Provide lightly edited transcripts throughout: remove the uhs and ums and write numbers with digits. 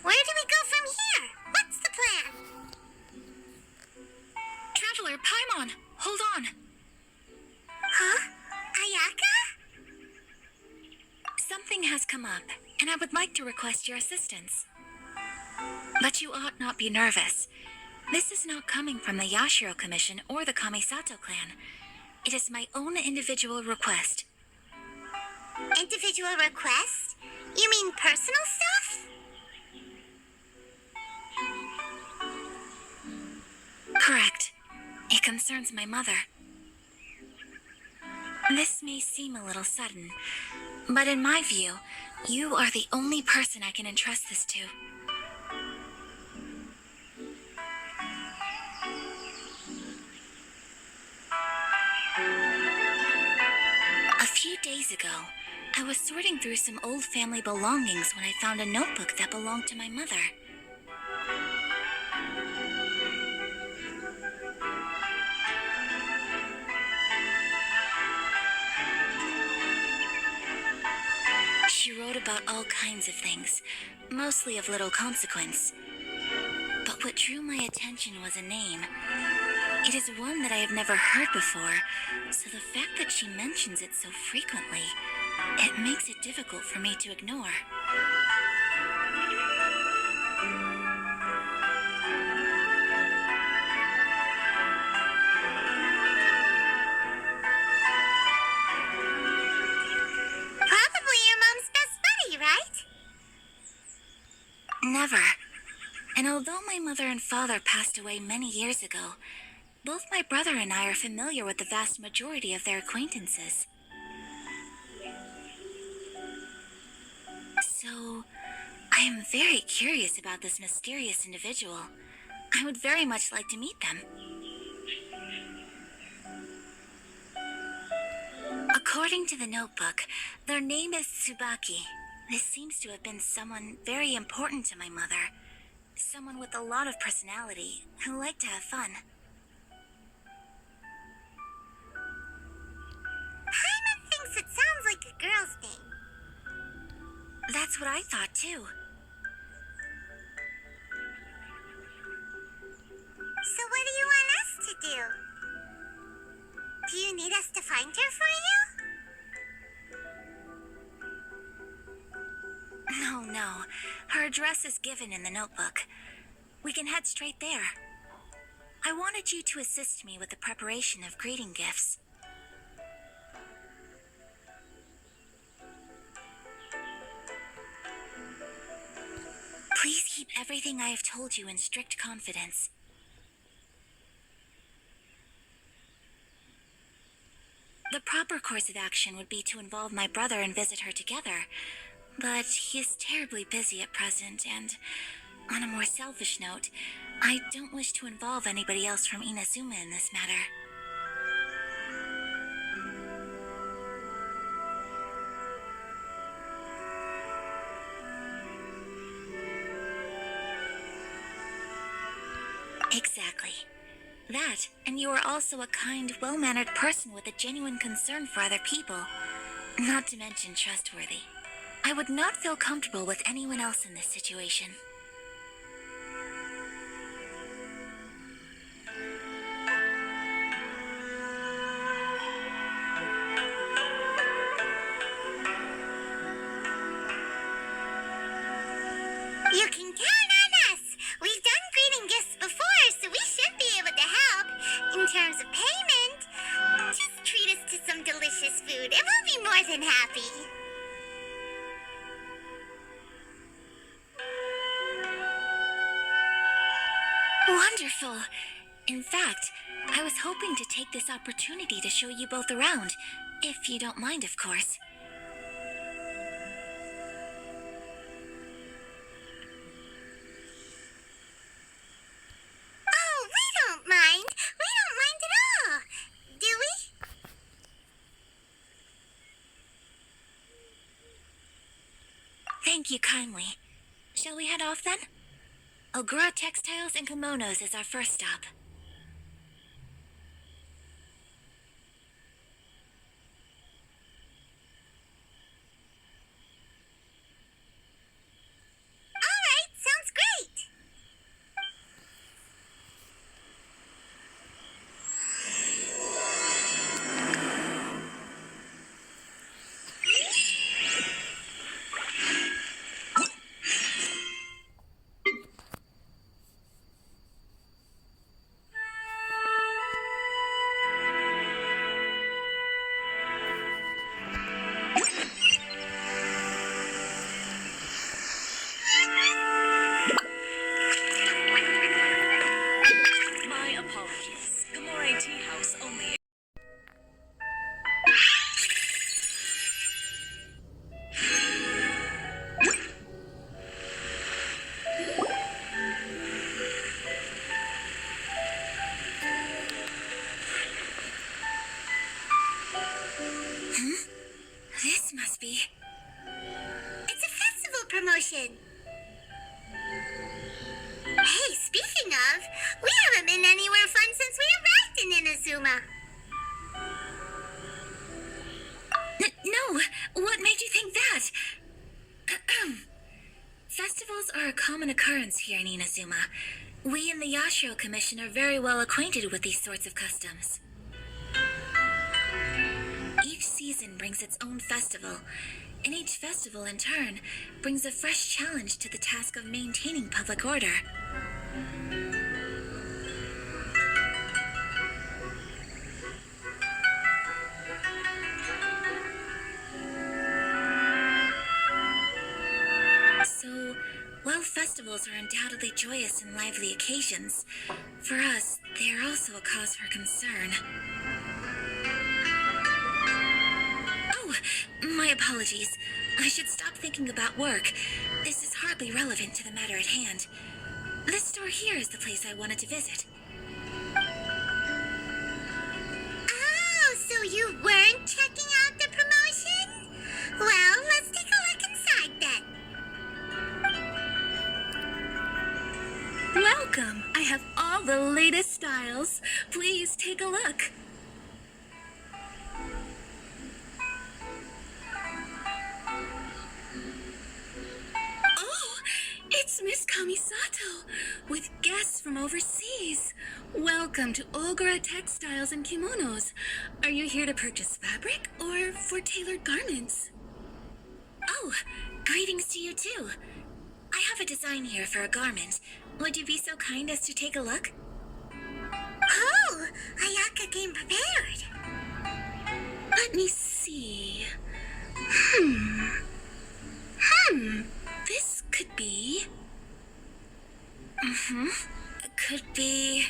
Where do we go from here? What's the plan? Traveler, Paimon, hold on. Huh? Ayaka? Something has come up, and I would like to request your assistance. But you ought not be nervous. This is not coming from the Yashiro Commission or the Kamisato clan. It is my own individual request. Individual request? You mean personal stuff? Correct. It concerns my mother. This may seem a little sudden, but in my view, you are the only person I can entrust this to. A few days ago, I was sorting through some old family belongings when I found a notebook that belonged to my mother. She wrote about all kinds of things, mostly of little consequence. But what drew my attention was a name. It is one that I have never heard before, so the fact that she mentions it so frequently, it makes it difficult for me to ignore. Probably your mom's best buddy, right? Never. And although my mother and father passed away many years ago, both my brother and I are familiar with the vast majority of their acquaintances. So, I am very curious about this mysterious individual. I would very much like to meet them. According to the notebook, their name is Tsubaki. This seems to have been someone very important to my mother. Someone with a lot of personality, who liked to have fun. Paimon thinks it sounds like a girl's name. That's what I thought too. So what do you want us to do? Do you need us to find her for you? No. Her address is given in the notebook. We can head straight there. I wanted you to assist me with the preparation of greeting gifts. Please keep everything I have told you in strict confidence. The proper course of action would be to involve my brother and visit her together, but he is terribly busy at present, and on a more selfish note, I don't wish to involve anybody else from Inazuma in this matter. Exactly. That, and you are also a kind, well-mannered person with a genuine concern for other people. Not to mention trustworthy. I would not feel comfortable with anyone else in this situation. You can count on us. We've done greeting gifts before, so we should be able to help. In terms of payment, just treat us to some delicious food and we'll be more than happy. Wonderful! In fact, I was hoping to take this opportunity to show you both around, if you don't mind, of course. Oh, we don't mind. We don't mind at all. Do we? Thank you kindly. Shall we head off then? Ogura Textiles and Kimonos is our first stop. All right, sounds promotion. Hey, speaking of, we haven't been anywhere fun since we arrived in Inazuma. No, what made you think that? Festivals are a common occurrence here in Inazuma. We in the Yashiro Commission are very well acquainted with these sorts of customs. Each season brings its own festival, and each festival in turn brings a fresh challenge to the task of maintaining public order. So, while festivals are undoubtedly joyous and lively occasions, for us, they are also a cause for concern. Oh, my apologies. I should stop thinking about work. This is hardly relevant to the matter at hand. This store here is the place I wanted to visit. Oh, so you weren't checking out the promotion? Well, let's take a look inside then. Welcome! I have all the latest styles. Please take a look. Oh, it's Miss Kamisato with guests from overseas. Welcome to Ogura Textiles and Kimonos. Are you here to purchase fabric or for tailored garments? Oh, greetings to you too. I have a design here for a garment. Would you be so kind as to take a look? Oh, Ayaka came prepared. Let me see. This could be... Could be...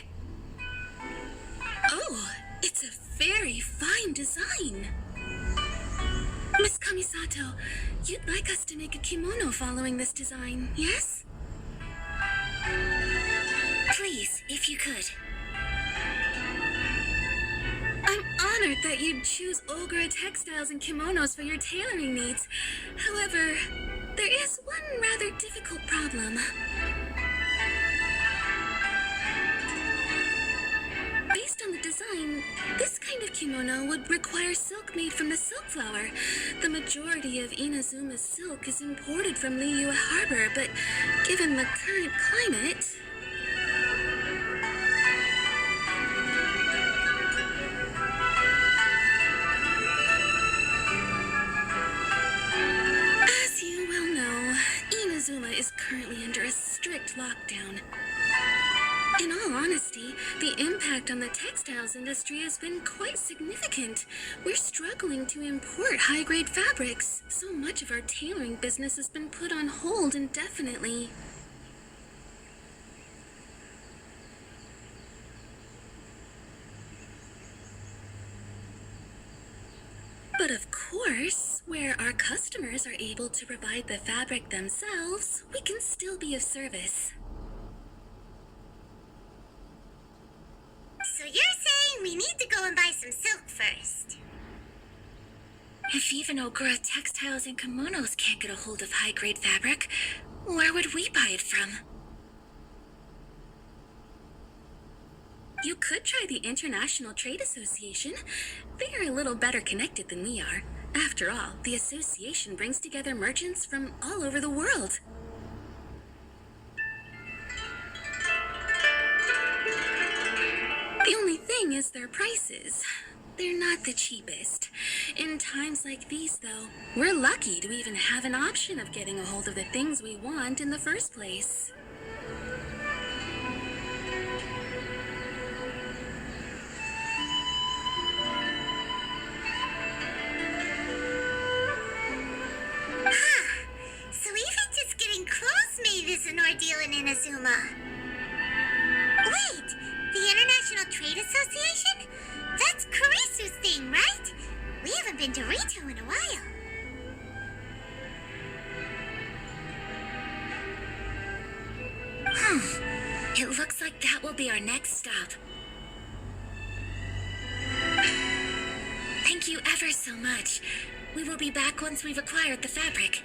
Oh, it's a very fine design. Miss Kamisato, you'd like us to make a kimono following this design, yes? Please, if you could. I'm honored that you'd choose Ogura Textiles and Kimonos for your tailoring needs. However, there is one rather difficult problem. Based on the design, this kind of kimono would require silk made from the silk flower. The majority of Inazuma's silk is imported from Liyue Harbor, but given the current climate... As you well know, Inazuma is currently under a strict lockdown. In all honesty, the impact on the textiles industry has been quite significant. We're struggling to import high-grade fabrics. So much of our tailoring business has been put on hold indefinitely. But of course, where our customers are able to provide the fabric themselves, we can still be of service. So you're saying we need to go and buy some silk first? If even Ogura Textiles and Kimonos can't get a hold of high-grade fabric, where would we buy it from? You could try the International Trade Association. They are a little better connected than we are. After all, the association brings together merchants from all over the world. The only thing is their prices. They're not the cheapest. In times like these, though, we're lucky to even have an option of getting a hold of the things we want in the first place. So even just getting clothes made is an ordeal in Inazuma. Wait, the International Trade Association? That's Kurisu's thing, right? We haven't been to Rito in a while. It looks like that will be our next stop. Thank you ever so much. We will be back once we've acquired the fabric.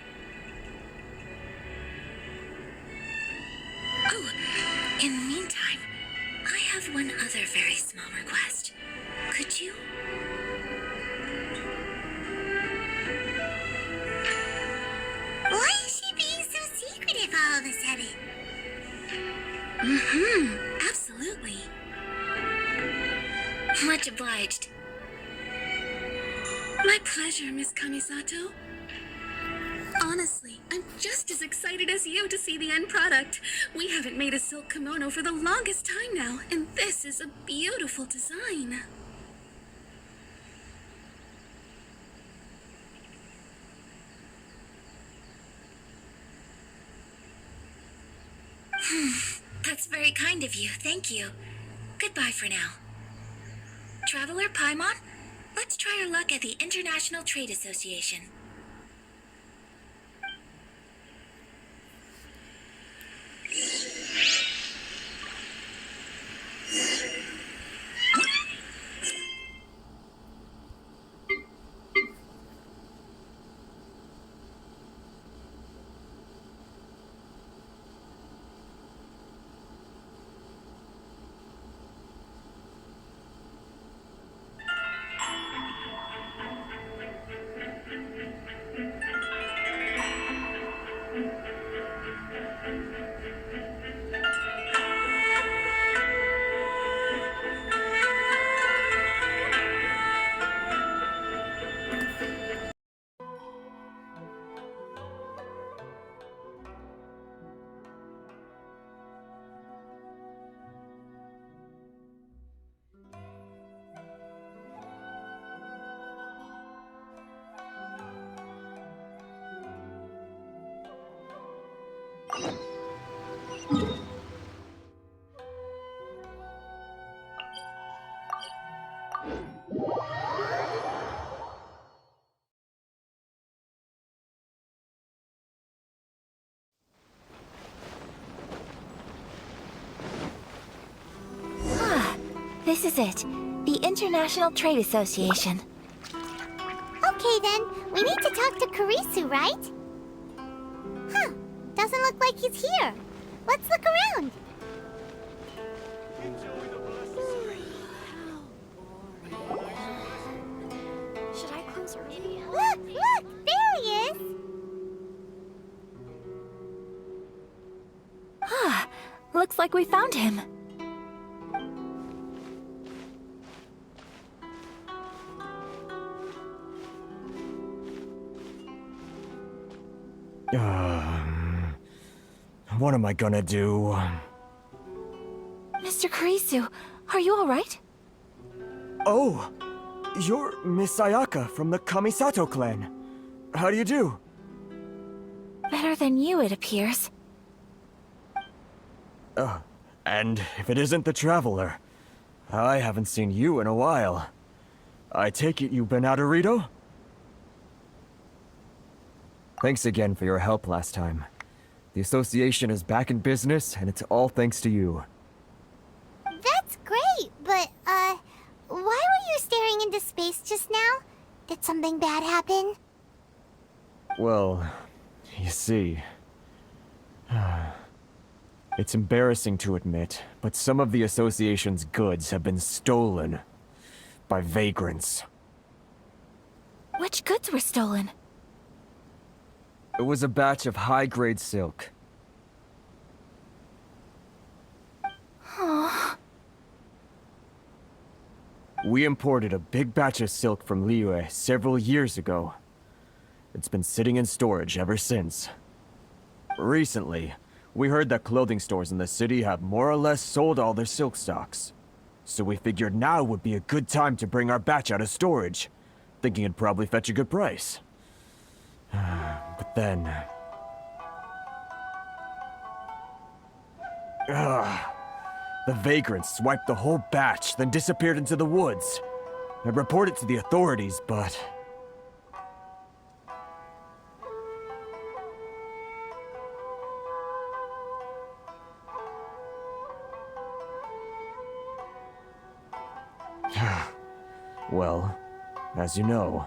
have one other very small request. Could you? Why is she being so secretive all of a sudden? Absolutely. Much obliged. My pleasure, Miss Kamisato. Honestly, I'm just as excited as you to see the end product. We haven't made a silk kimono for the longest time now, and this is a beautiful design. That's very kind of you, thank you. Goodbye for now. Traveler Paimon, let's try our luck at the International Trade Association. This is it. The International Trade Association. Okay then, we need to talk to Kurisu, right? Huh, doesn't look like he's here. Let's look around. Should I close her? Look, there he is. Looks like we found him. What am I gonna do? Mr. Kurisu, are you alright? Oh! You're Miss Ayaka from the Kamisato clan. How do you do? Better than you, it appears. And if it isn't the Traveler, I haven't seen you in a while. I take it you've been out of Rito? Thanks again for your help last time. The association is back in business, and it's all thanks to you. That's great, but, why were you staring into space just now? Did something bad happen? Well, you see... It's embarrassing to admit, but some of the association's goods have been stolen by vagrants. Which goods were stolen? It was a batch of high-grade silk. We imported a big batch of silk from Liyue several years ago. It's been sitting in storage ever since. Recently, we heard that clothing stores in the city have more or less sold all their silk stocks. So we figured now would be a good time to bring our batch out of storage, thinking it'd probably fetch a good price. But then... the vagrants swiped the whole batch, then disappeared into the woods. I reported to the authorities, but... Well, as you know,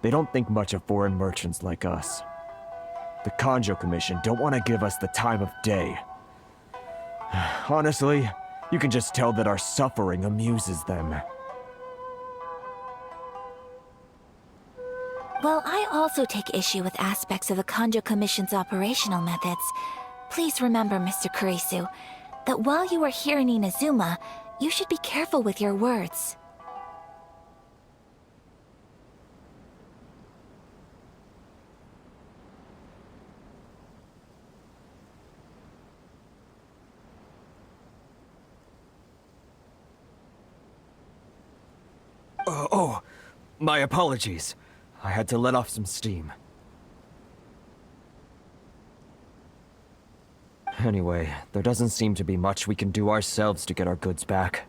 they don't think much of foreign merchants like us. The Kanjo Commission don't want to give us the time of day. Honestly, You can just tell that our suffering amuses them. Well, I also take issue with aspects of the Kanjo Commission's operational methods. Please remember, Mr. Kurisu, that while you are here in Inazuma, you should be careful with your words. Oh, my apologies. I had to let off some steam. Anyway, there doesn't seem to be much we can do ourselves to get our goods back.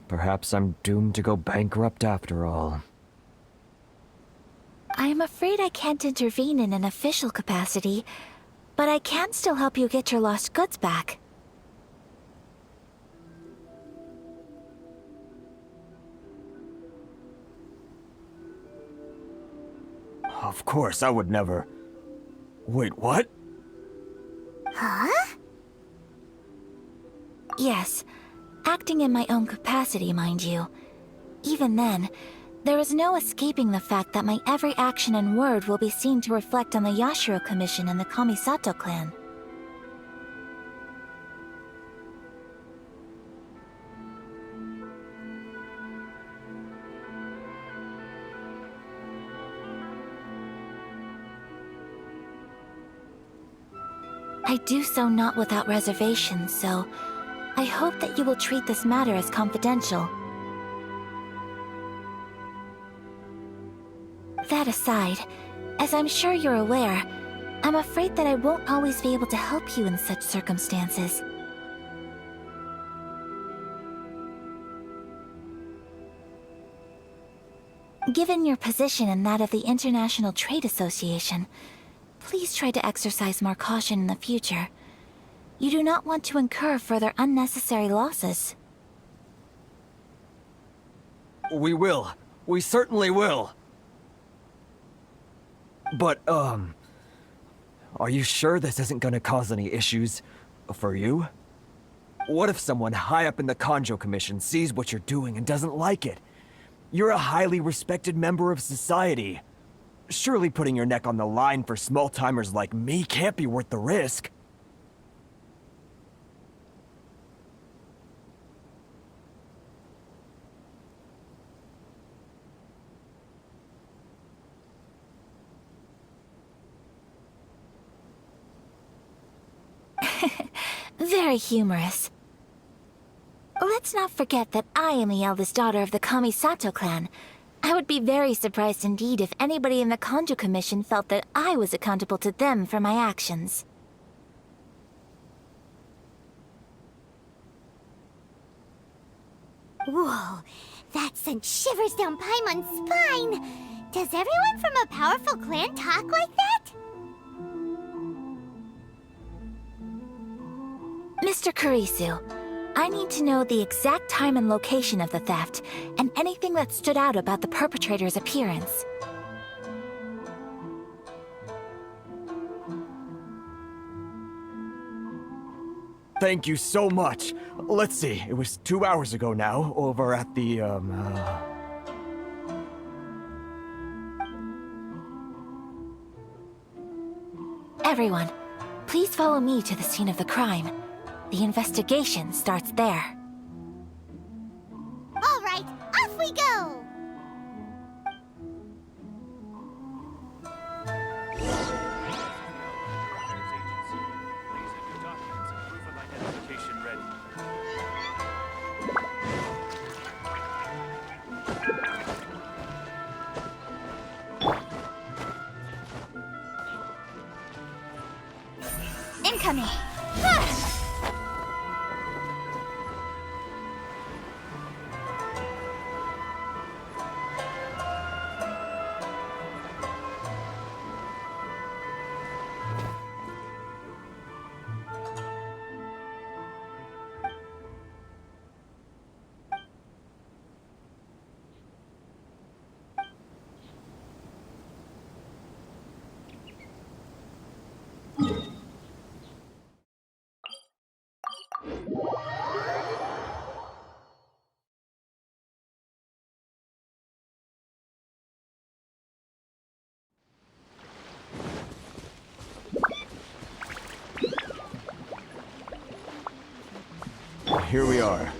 Perhaps I'm doomed to go bankrupt after all. I am afraid I can't intervene in an official capacity, but I can still help you get your lost goods back. Of course, I would never... Wait, what? Huh? Yes, acting in my own capacity, mind you. Even then, there is no escaping the fact that my every action and word will be seen to reflect on the Yashiro Commission and the Kamisato clan. I do so not without reservations, so I hope that you will treat this matter as confidential. That aside, as I'm sure you're aware, I'm afraid that I won't always be able to help you in such circumstances. Given your position and that of the International Trade Association, please try to exercise more caution in the future. You do not want to incur further unnecessary losses. We will. We certainly will. But, are you sure this isn't gonna cause any issues for you? What if someone high up in the Kanjo Commission sees what you're doing and doesn't like it? You're a highly respected member of society. Surely putting your neck on the line for small-timers like me can't be worth the risk. Very humorous. Let's not forget that I am the eldest daughter of the Kamisato clan. I would be very surprised indeed if anybody in the Kanjo Commission felt that I was accountable to them for my actions. Whoa, that sent shivers down Paimon's spine. Does everyone from a powerful clan talk like that? Mr. Kurisu, I need to know the exact time and location of the theft, and anything that stood out about the perpetrator's appearance. Thank you so much. Let's see, it was 2 hours ago now, over at the, Everyone, please follow me to the scene of the crime. The investigation starts there. All right, off we go! Incoming! here we are.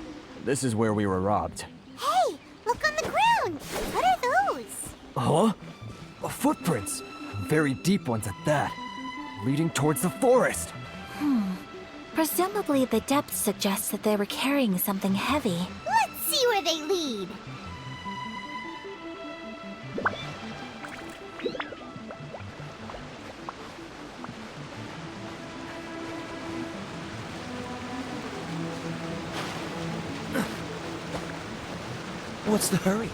This is where we were robbed. Hey, look on the ground. What are those? Huh? Footprints. Very deep ones at that. Leading towards the forest. Presumably, the depth suggests that they were carrying something heavy. Let's see where they lead. What's the hurry?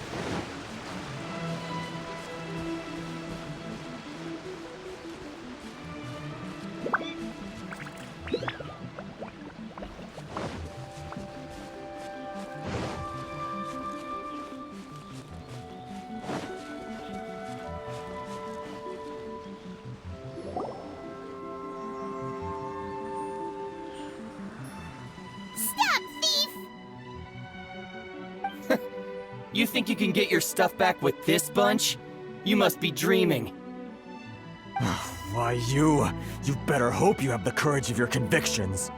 Stop, thief! You think you can get your stuff back with this bunch? You must be dreaming. Why, you better hope you have the courage of your convictions.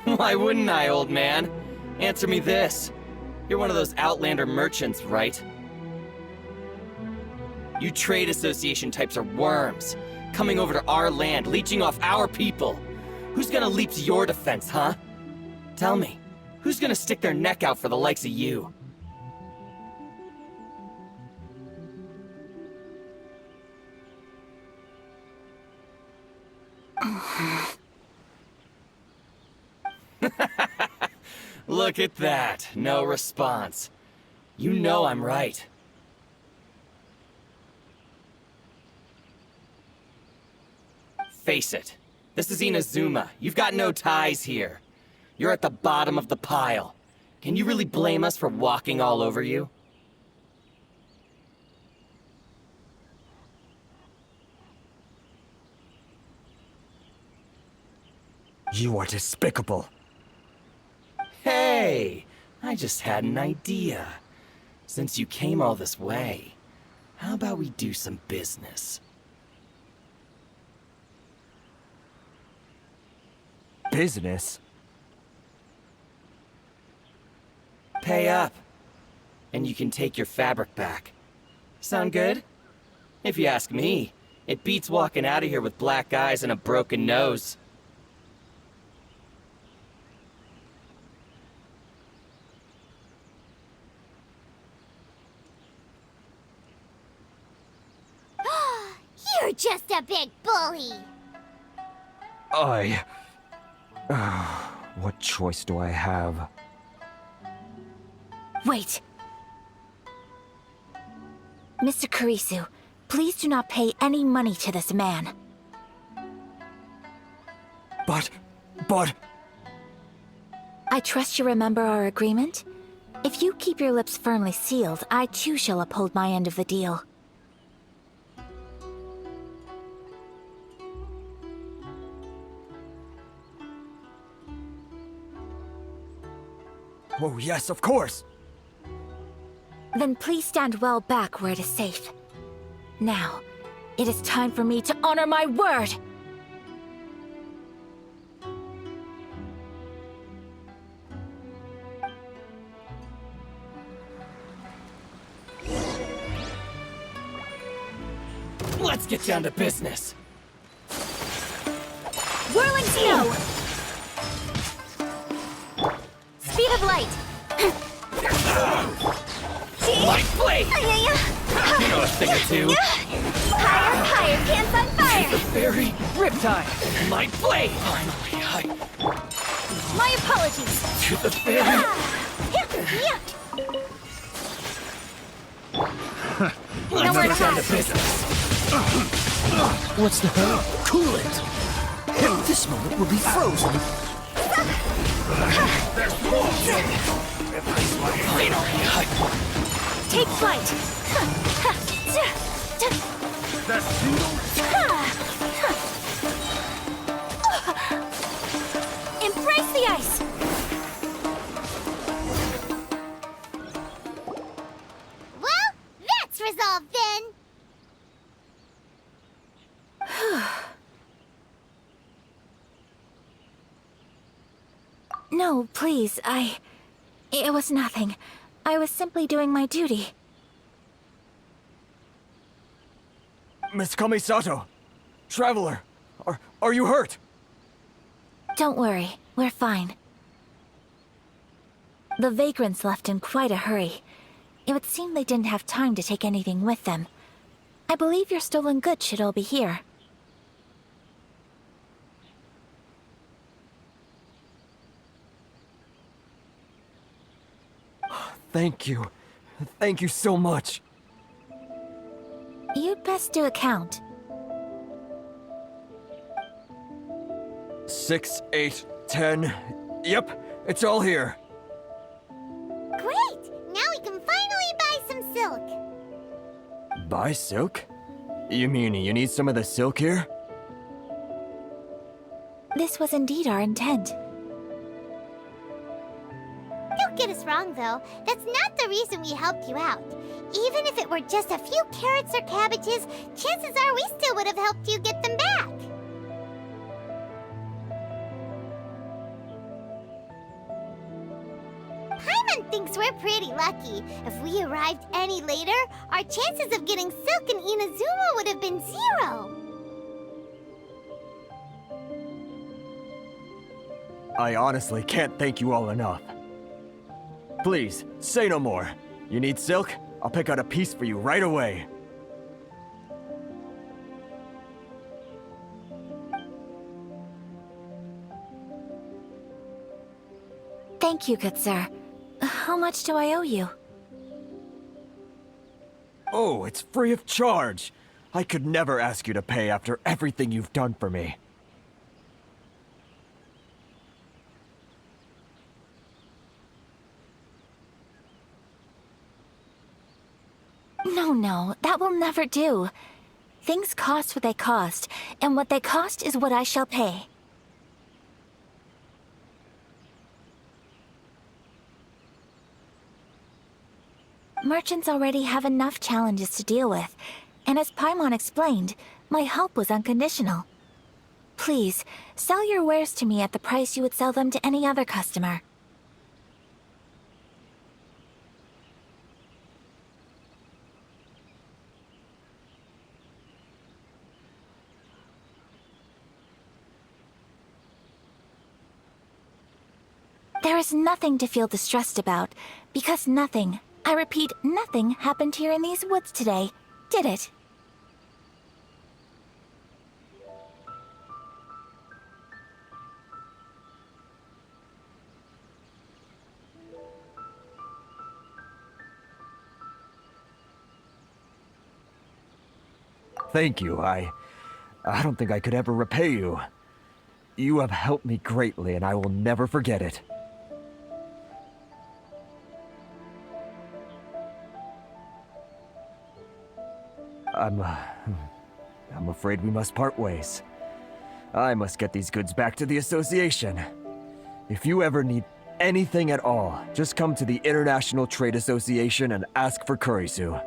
Why wouldn't I, old man? Answer me this. You're one of those Outlander merchants, right? You trade association types are worms, coming over to our land, leeching off our people. Who's gonna leap to your defense, huh? Tell me, who's gonna stick their neck out for the likes of you? Look at that. No response. You know I'm right. Face it. This is Inazuma. You've got no ties here. You're at the bottom of the pile. Can you really blame us for walking all over you? You are despicable. Hey! I just had an idea. Since you came all this way, how about we do some business? Business? Pay up, and you can take your fabric back. Sound good? If you ask me, it beats walking out of here with black eyes and a broken nose. You're just a big bully. What choice do I have? Wait. Mr. Kurisu, please do not pay any money to this man. But... I trust you remember our agreement? If you keep your lips firmly sealed, I too shall uphold my end of the deal. Oh yes, of course! Then please stand well back where it is safe. Now, it is time for me to honor my word! Let's get down to business. Whirling snow! Speed of light! Light blade! You know a thing or two. Higher, higher, pants on fire! Fairy riptide! Light blade! Finally, My apologies! to the fairy! Let's Nowhere get to down to hide. business. What's the hurry? Cool it! This moment will be frozen. Finally, Take flight! Embrace the ice! Well, that's resolved then. No, please, It was nothing. I was simply doing my duty. Miss Kamisato! Traveler! Are you hurt? Don't worry, we're fine. The vagrants left in quite a hurry. It would seem they didn't have time to take anything with them. I believe your stolen goods should all be here. Thank you. Thank you so much. You'd best do a count. 6, 8, 10. Yep, it's all here. Great! Now we can finally buy some silk. Buy silk? You mean you need some of the silk here? This was indeed our intent. Don't get us wrong, though. That's not the reason we helped you out. Even if it were just a few carrots or cabbages, chances are we still would have helped you get them back. Paimon thinks we're pretty lucky. If we arrived any later, our chances of getting silk in Inazuma would have been 0. I honestly can't thank you all enough. Please, say no more. You need silk? I'll pick out a piece for you right away. Thank you, good sir. How much do I owe you? Oh, it's free of charge. I could never ask you to pay after everything you've done for me. No, that will never do. Things cost what they cost, and what they cost is what I shall pay. Merchants already have enough challenges to deal with, and as Paimon explained, my help was unconditional. Please, sell your wares to me at the price you would sell them to any other customer. There is nothing to feel distressed about, because nothing, I repeat, nothing happened here in these woods today, did it? Thank you. I don't think I could ever repay you. You have helped me greatly, and I will never forget it. I'm afraid we must part ways. I must get these goods back to the association. If you ever need anything at all, just come to the International Trade Association and ask for Kurisu.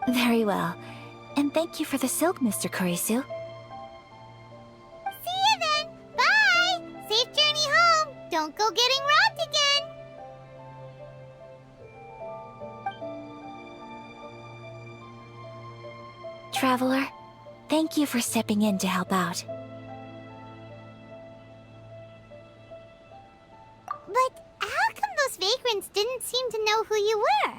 Very well. And thank you for the silk, Mr. Kurisu. See you then! Bye! Safe journey home! Don't go getting robbed again! Traveler, thank you for stepping in to help out. But how come those vagrants didn't seem to know who you were?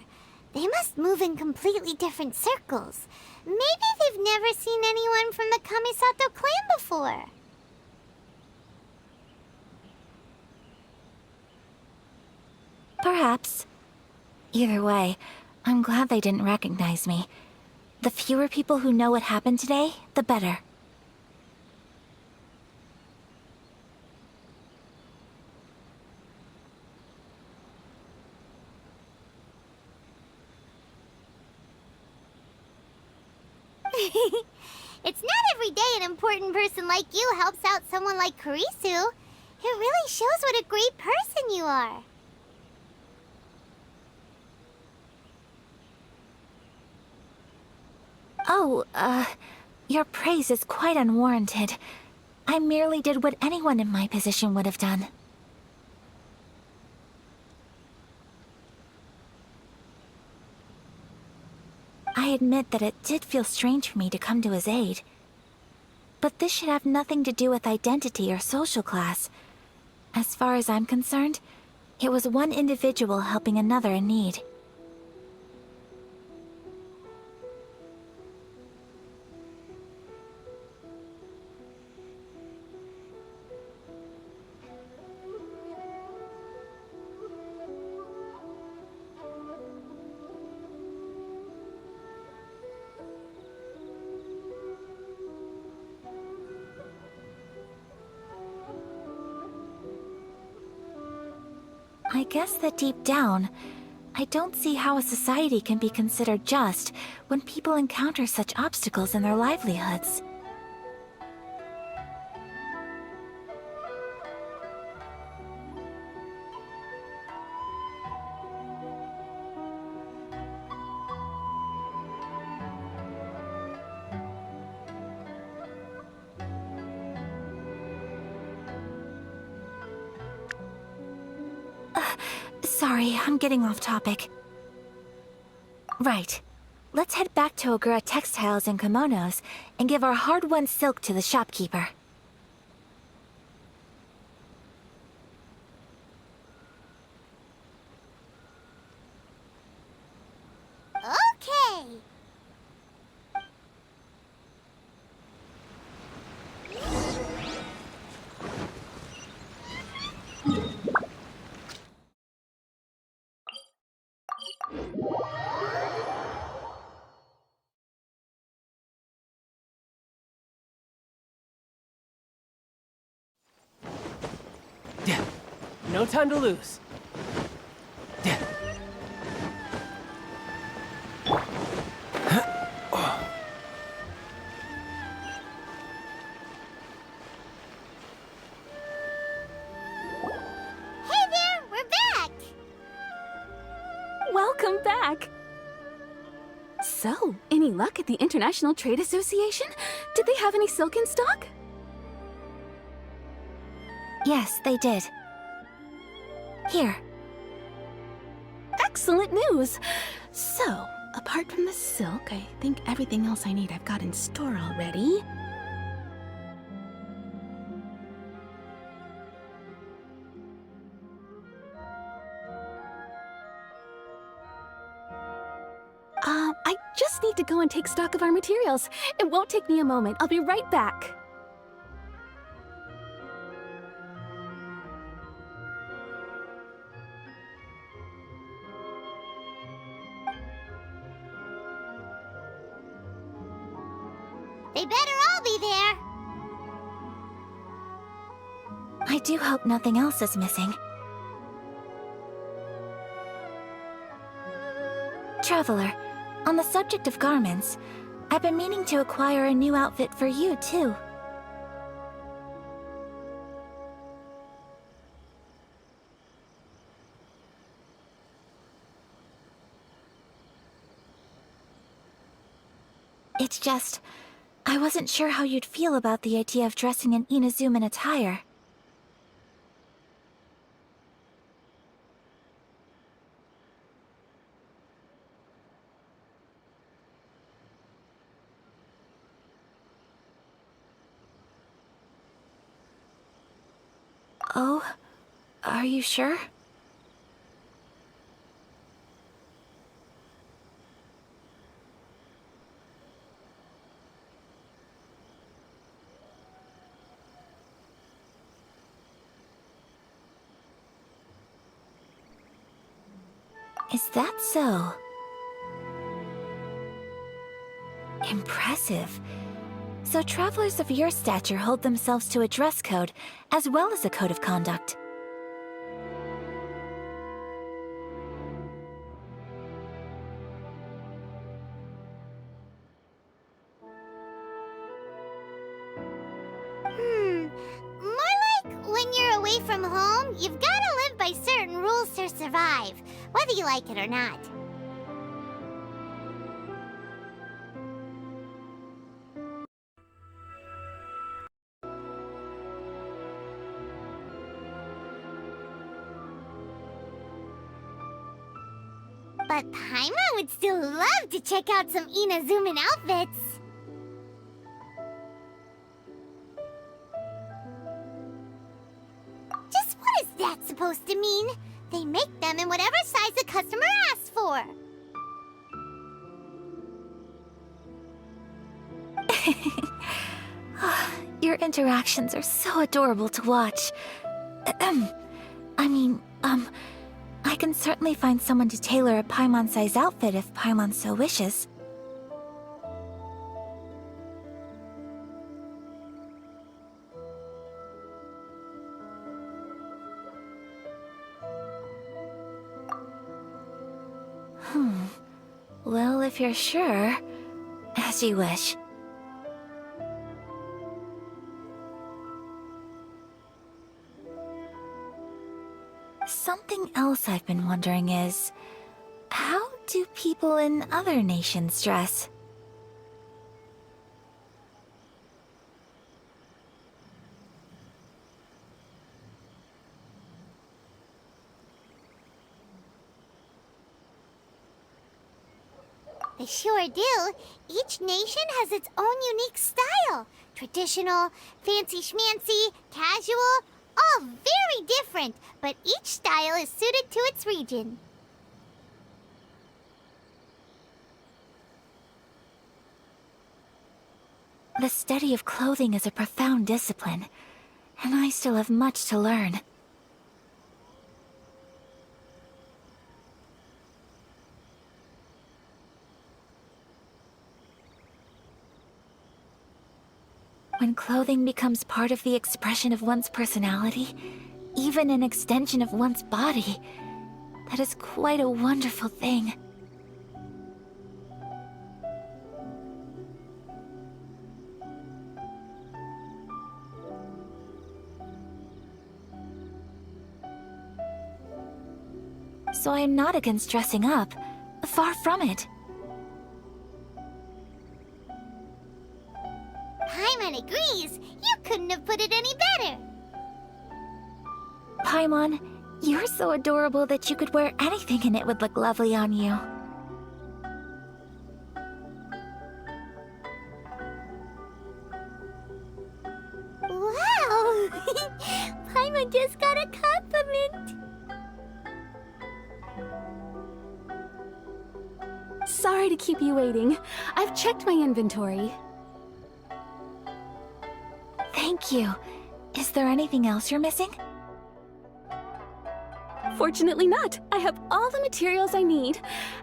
They must move in completely different circles. Maybe they've never seen anyone from the Kamisato clan before. Perhaps. Either way, I'm glad they didn't recognize me. The fewer people who know what happened today, the better. It's not every day an important person like you helps out someone like Kurisu. It really shows what a great person you are. Your praise is quite unwarranted. I merely did what anyone in my position would have done. I admit that it did feel strange for me to come to his aid. But this should have nothing to do with identity or social class. As far as I'm concerned, it was one individual helping another in need. I guess that deep down, I don't see how a society can be considered just when people encounter such obstacles in their livelihoods. Sorry, I'm getting off topic. Right. Let's head back to Ogura Textiles and Kimonos and give our hard-won silk to the shopkeeper. Okay. No time to lose. Hey there, we're back! Welcome back! So, any luck at the International Trade Association? Did they have any silk in stock? Yes, they did. Here. Excellent news! So, apart from the silk, I think everything else I need I've got in store already. I just need to go and take stock of our materials. It won't take me a moment. I'll be right back. They better all be there. I do hope nothing else is missing. Traveler, on the subject of garments, I've been meaning to acquire a new outfit for you, too. It's just, I wasn't sure how you'd feel about the idea of dressing in Inazuman attire. Oh, are you sure? Is that so? Impressive. So travelers of your stature hold themselves to a dress code, as well as a code of conduct. More like when you're away from home, you've gotta live by certain rules to survive, whether you like it or not. But Paimon would still love to check out some Inazuman outfits. Just what is that supposed to mean? They make them in whatever size the customer asks for. Your interactions are so adorable to watch. I can certainly find someone to tailor a Paimon-sized outfit if Paimon so wishes. Well, if you're sure, as you wish. Something else I've been wondering is, how do people in other nations dress? They sure do. Each nation has its own unique style. Traditional, fancy schmancy, casual, all very different, but each style is suited to its region. The study of clothing is a profound discipline, and I still have much to learn. When clothing becomes part of the expression of one's personality, even an extension of one's body, that is quite a wonderful thing. So I am not against dressing up. Far from it. Paimon agrees. You couldn't have put it any better. Paimon, you're so adorable that you could wear anything and it would look lovely on you. Wow! Paimon just got a compliment. Sorry to keep you waiting. I've checked my inventory. Thank you. Is there anything else you're missing? Fortunately not. I have all the materials I need.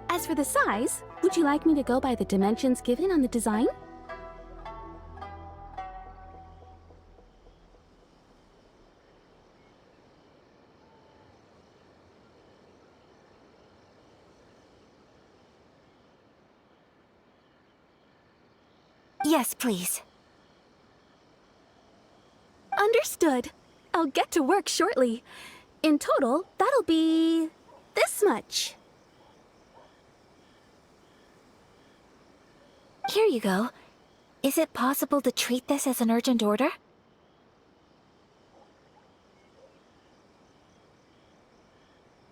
As for the size, would you like me to go by the dimensions given on the design? Yes, please. Understood. I'll get to work shortly. In total, that'll be this much. Here you go. Is it possible to treat this as an urgent order?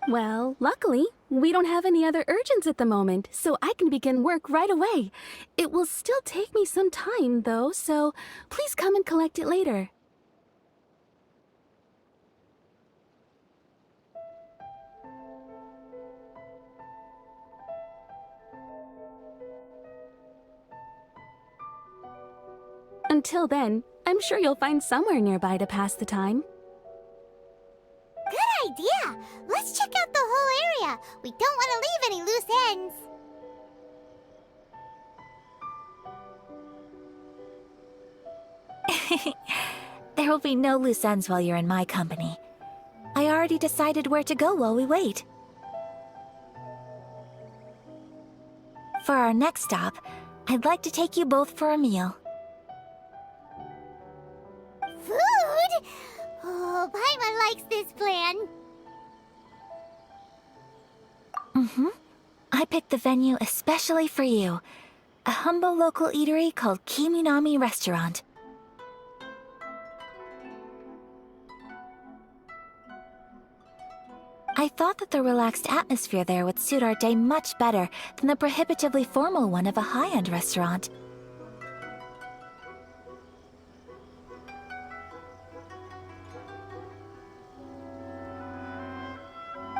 Well, luckily, we don't have any other urgents at the moment, so I can begin work right away. It will still take me some time, though, so please come and collect it later. Until then, I'm sure you'll find somewhere nearby to pass the time. Good idea. Let's check out the whole area. We don't want to leave any loose ends. There will be no loose ends while you're in my company. I already decided where to go while we wait. For our next stop, I'd like to take you both for a meal. Food? Oh, Paimon likes this plan. I picked the venue especially for you. A humble local eatery called Kiminami Restaurant. I thought that the relaxed atmosphere there would suit our day much better than the prohibitively formal one of a high-end restaurant.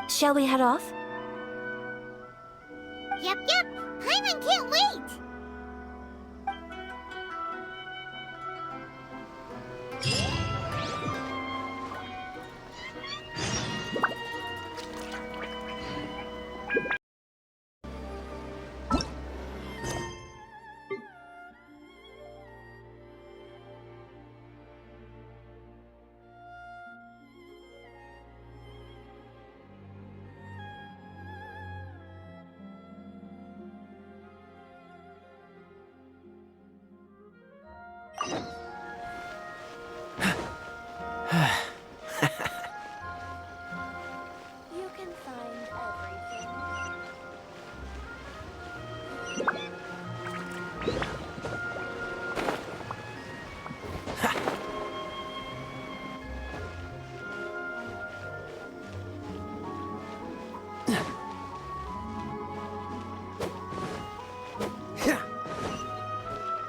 Shall we head off? Yep. Paimon can't wait! You can find everything.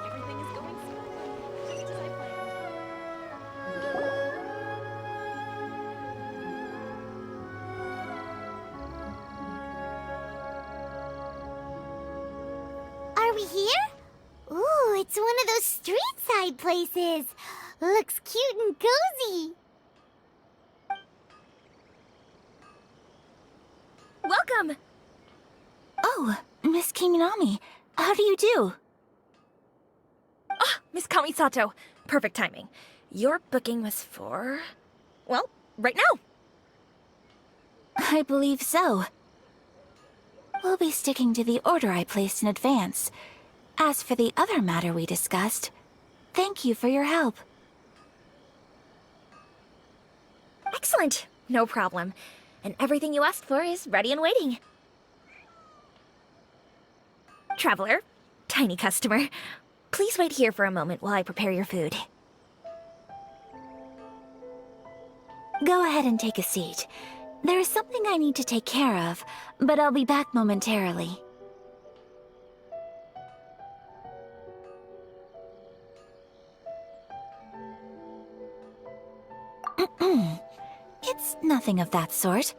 Everything is going smoothly, just as I planned. Are we here? Ooh, it's one of those street-side places. Looks cute and cozy. Welcome! Oh, Miss Kiminami, how do you do? Miss Kamisato, perfect timing. Your booking was for... well, right now. I believe so. We'll be sticking to the order I placed in advance. As for the other matter we discussed, thank you for your help. Excellent. No problem. And everything you asked for is ready and waiting. Traveler, tiny customer, please wait here for a moment while I prepare your food. Go ahead and take a seat. There is something I need to take care of, but I'll be back momentarily. It's nothing of that sort.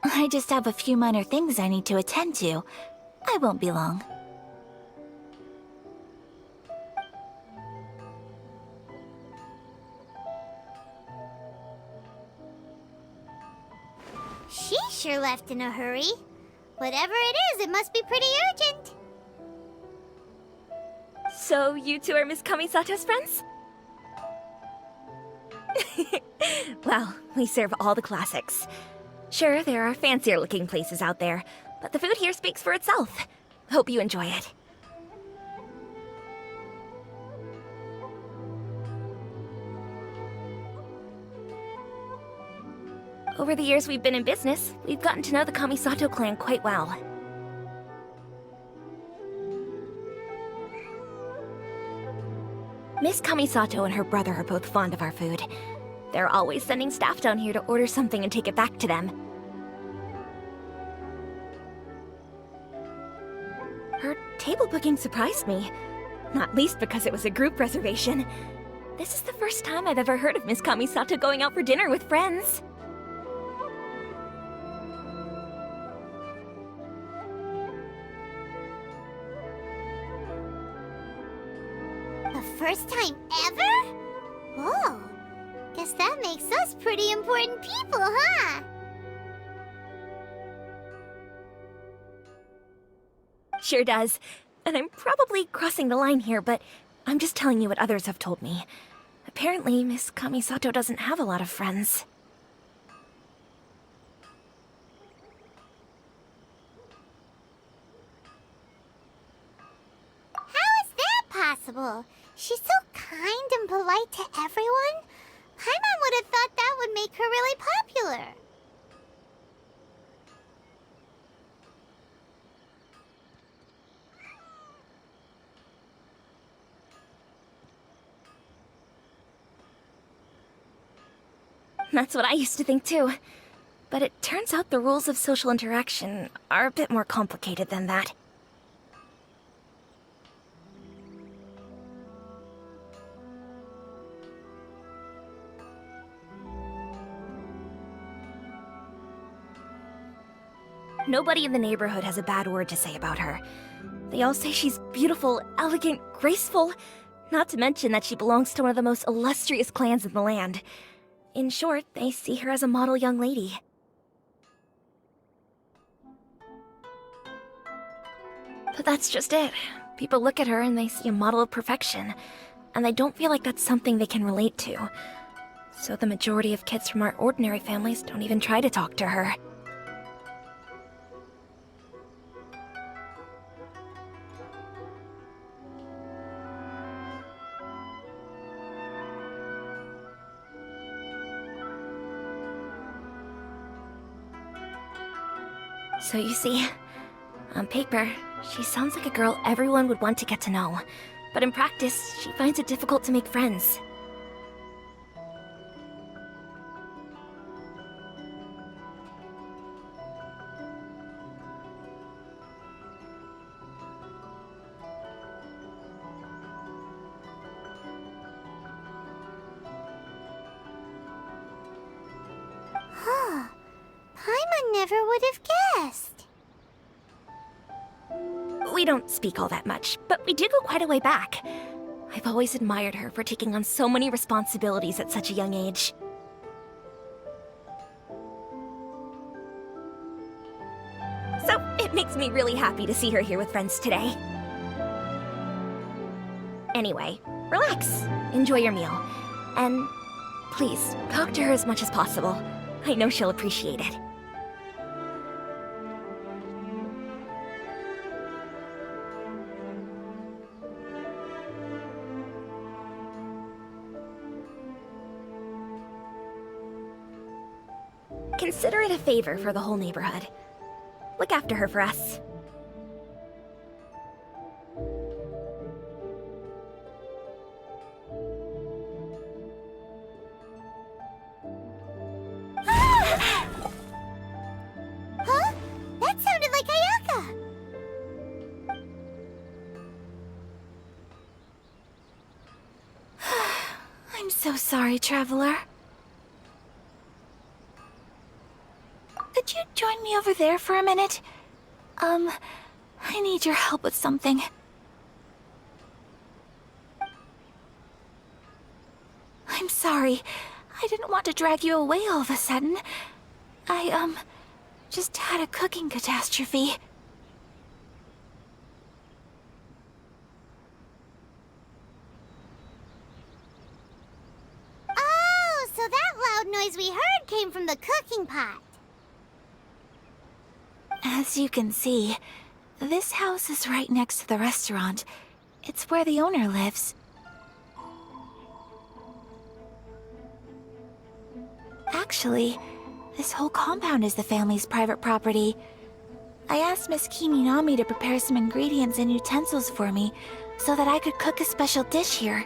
I just have a few minor things I need to attend to. I won't be long. She sure left in a hurry. Whatever it is, it must be pretty urgent. So, you two are Miss Kamisato's friends? Well, we serve all the classics. Sure, there are fancier looking places out there, but the food here speaks for itself. Hope you enjoy it. Over the years we've been in business, we've gotten to know the Kamisato clan quite well. Miss Kamisato and her brother are both fond of our food. They're always sending staff down here to order something and take it back to them. Her table booking surprised me, not least because it was a group reservation. This is the first time I've ever heard of Miss Kamisato going out for dinner with friends. The first time ever? Oh, guess that makes us pretty important people, huh? Sure does. And I'm probably crossing the line here, but I'm just telling you what others have told me. Apparently, Miss Kamisato doesn't have a lot of friends. How is that possible? She's so kind and polite to everyone. Paimon would have thought that would make her really popular. That's what I used to think too. But it turns out the rules of social interaction are a bit more complicated than that. Nobody in the neighborhood has a bad word to say about her. They all say she's beautiful, elegant, graceful, not to mention that she belongs to one of the most illustrious clans in the land. In short, they see her as a model young lady. But that's just it. People look at her and they see a model of perfection, and they don't feel like that's something they can relate to. So the majority of kids from our ordinary families don't even try to talk to her. So you see, on paper, she sounds like a girl everyone would want to get to know. But in practice, she finds it difficult to make friends. Huh. Paimon never would have guessed. We don't speak all that much, but we do go quite a way back. I've always admired her for taking on so many responsibilities at such a young age. So, it makes me really happy to see her here with friends today. Anyway, relax, enjoy your meal, and please, talk to her as much as possible. I know she'll appreciate it. Consider it a favor for the whole neighborhood. Look after her for us. Huh? That sounded like Ayaka! I'm so sorry, Traveler. Could you join me over there for a minute? I need your help with something. I'm sorry. I didn't want to drag you away all of a sudden. I, just had a cooking catastrophe. Oh, so that loud noise we heard came from the cooking pot. As you can see, this house is right next to the restaurant. It's where the owner lives. Actually, this whole compound is the family's private property. I asked Miss Kiminami to prepare some ingredients and utensils for me so that I could cook a special dish here.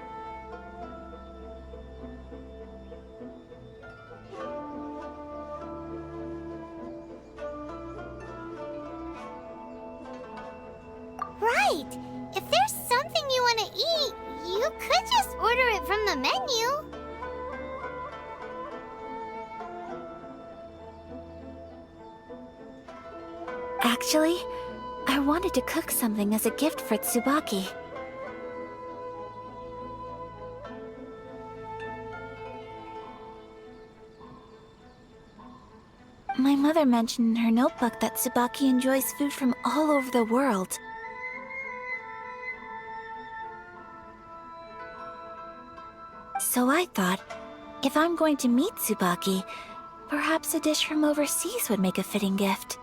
Right! If there's something you want to eat, you could just order it from the menu. Actually, I wanted to cook something as a gift for Tsubaki. My mother mentioned in her notebook that Tsubaki enjoys food from all over the world. So I thought, if I'm going to meet Tsubaki, perhaps a dish from overseas would make a fitting gift.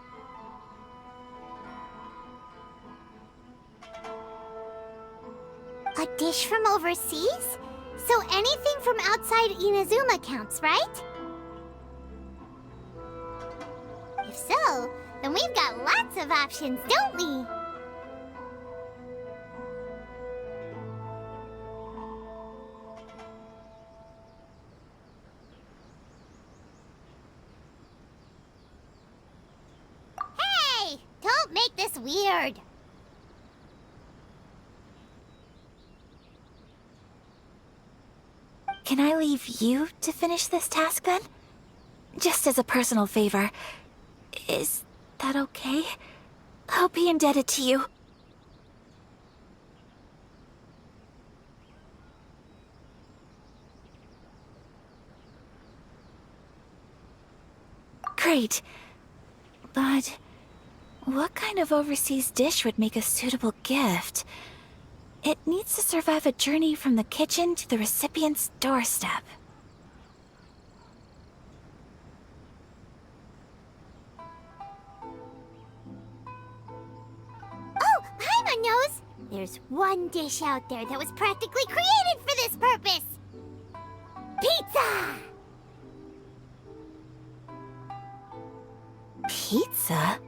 A dish from overseas? So anything from outside Inazuma counts, right? If so, then we've got lots of options, don't we? just weird. Can I leave you to finish this task then? Just as a personal favor. Is that okay? I'll be indebted to you. Great. But what kind of overseas dish would make a suitable gift? It needs to survive a journey from the kitchen to the recipient's doorstep. Oh, Paimon knows! There's one dish out there that was practically created for this purpose! Pizza! Pizza?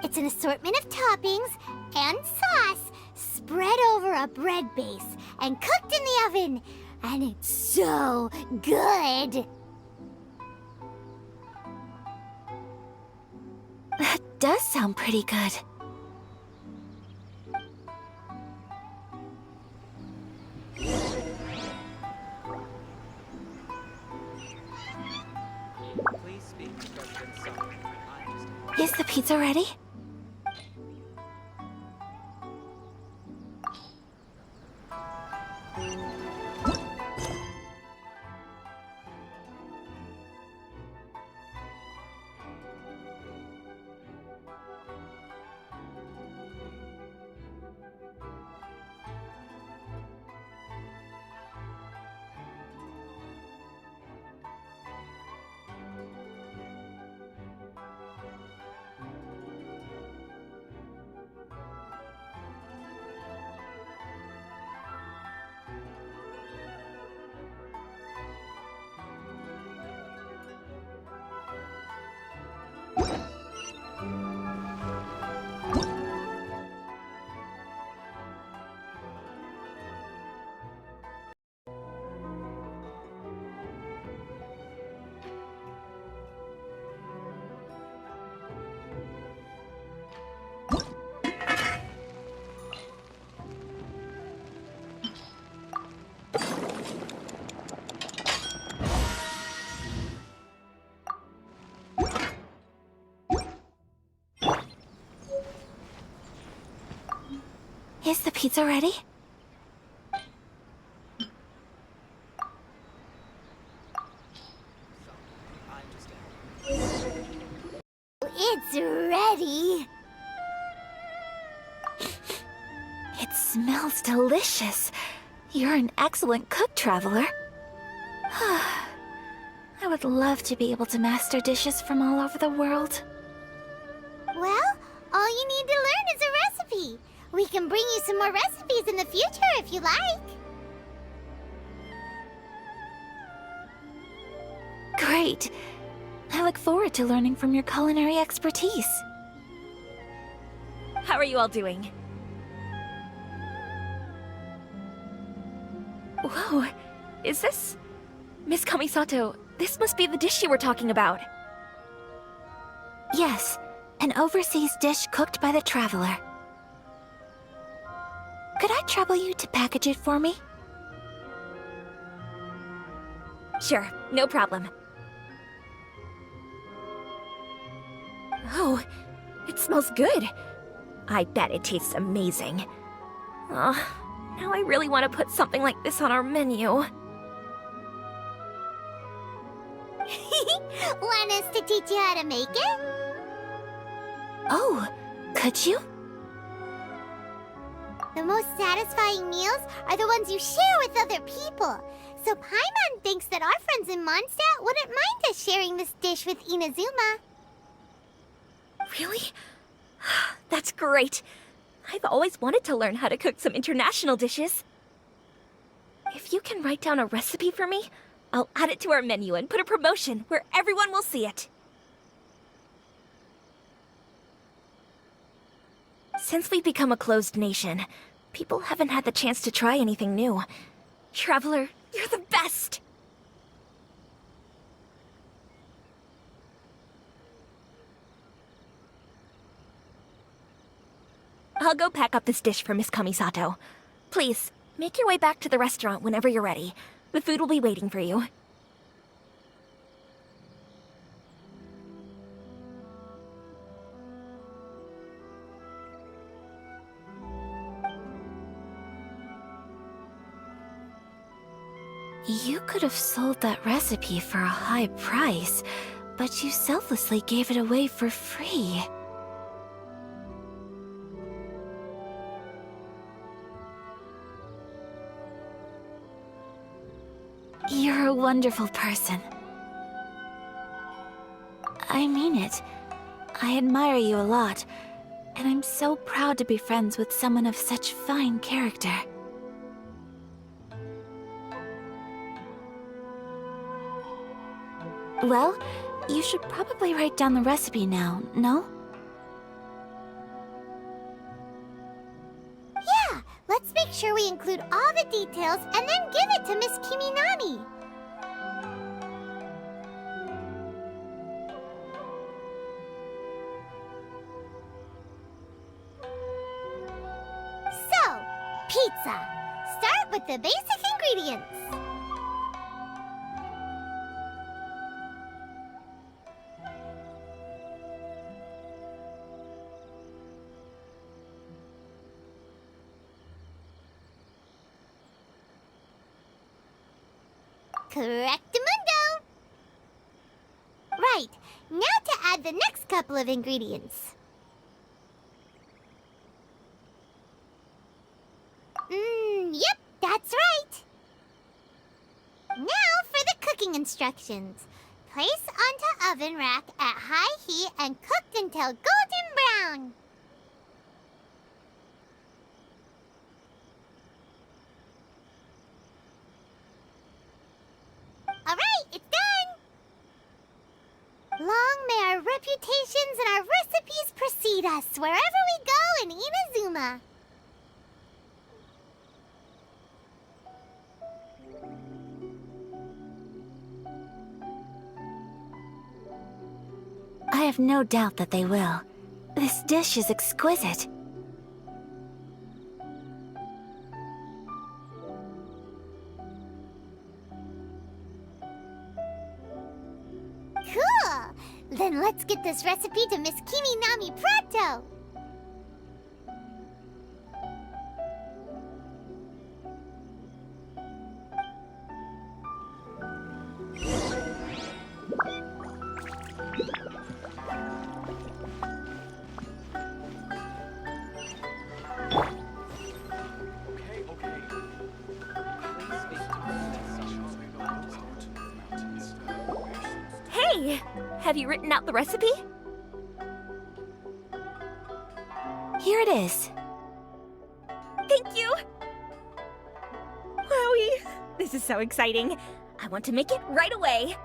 It's an assortment of toppings and sauce spread over a bread base and cooked in the oven. And it's so good! That does sound pretty good. Is the pizza ready? Is the pizza ready? It's ready! It smells delicious. You're an excellent cook, Traveler. I would love to be able to master dishes from all over the world. Well, all you need to learn is a recipe. We can bring you some more recipes in the future if you like. Great. I look forward to learning from your culinary expertise. How are you all doing? Whoa, is this... Miss Kamisato, this must be the dish you were talking about. Yes, an overseas dish cooked by the Traveler. Could I trouble you to package it for me? Sure, no problem. Oh, it smells good. I bet it tastes amazing. Oh, now I really want to put something like this on our menu. Want us to teach you how to make it? Oh, could you? The most satisfying meals are the ones you share with other people. So Paimon thinks that our friends in Mondstadt wouldn't mind us sharing this dish with Inazuma. Really? That's great. I've always wanted to learn how to cook some international dishes. If you can write down a recipe for me, I'll add it to our menu and put a promotion where everyone will see it. Since we've become a closed nation, people haven't had the chance to try anything new. Traveler, you're the best! I'll go pack up this dish for Miss Kamisato. Please, make your way back to the restaurant whenever you're ready. The food will be waiting for you. You could have sold that recipe for a high price, but you selflessly gave it away for free. You're a wonderful person. I mean it. I admire you a lot, and I'm so proud to be friends with someone of such fine character. Well, you should probably write down the recipe now, no? Yeah, let's make sure we include all the details and then give it to Miss Kiminami. So, pizza. Start with the basic ingredients. Correctamundo! Right, now to add the next couple of ingredients. Yep, that's right. Now for the cooking instructions. Place onto oven rack at high heat and cooked until golden brown. Alright, it's done! Long may our reputations and our recipes precede us wherever we go in Inazuma. I have no doubt that they will. This dish is exquisite. Cool! Then let's get this recipe to Miss Kiminami pronto! Hey! Have you written out the recipe? Here it is. Thank you! Wowie! This is so exciting. I want to make it right away.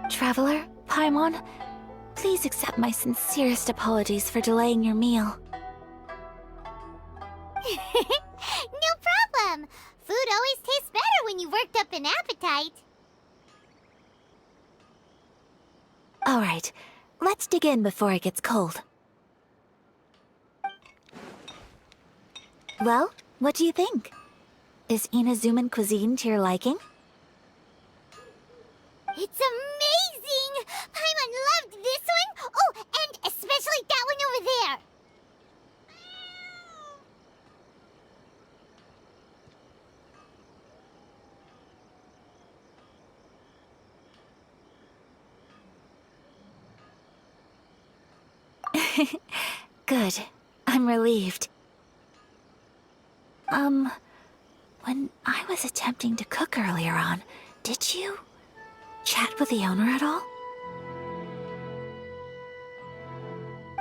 Traveler, Paimon, please accept my sincerest apologies for delaying your meal. No problem! Food always tastes better when you've worked up an appetite. All right, let's dig in before it gets cold. Well, what do you think? Is Inazuman cuisine to your liking? It's amazing! Paimon loved this one! Oh, and especially that one over there! Good. I'm relieved. When I was attempting to cook earlier on, did you chat with the owner at all?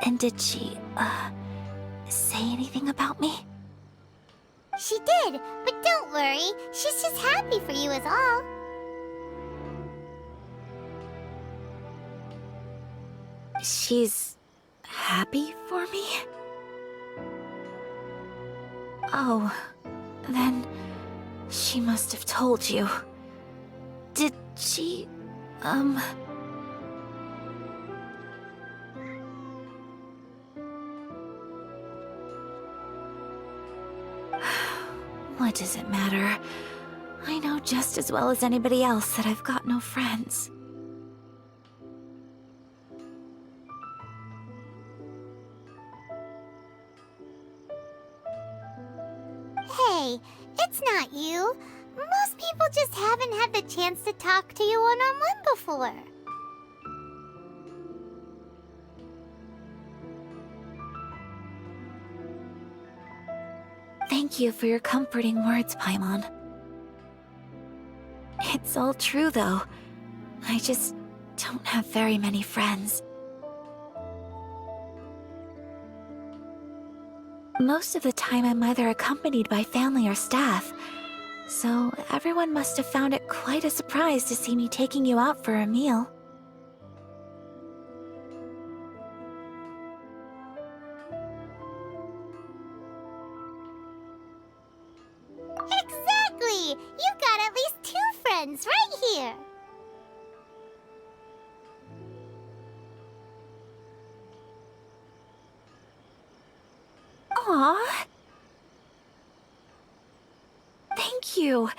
And did she, say anything about me? She did, but don't worry. She's just happy for you is all. She's happy for me? Oh, then she must have told you. Did she, What does it matter? I know just as well as anybody else that I've got no friends. Hey, it's not you. Most people just haven't had the chance to talk to you one-on-one before. Thank you for your comforting words, Paimon. It's all true, though. I just don't have very many friends. Most of the time, I'm either accompanied by family or staff, so everyone must have found it quite a surprise to see me taking you out for a meal. Exactly! You've got at least 2 friends right here. Aww. Thank you.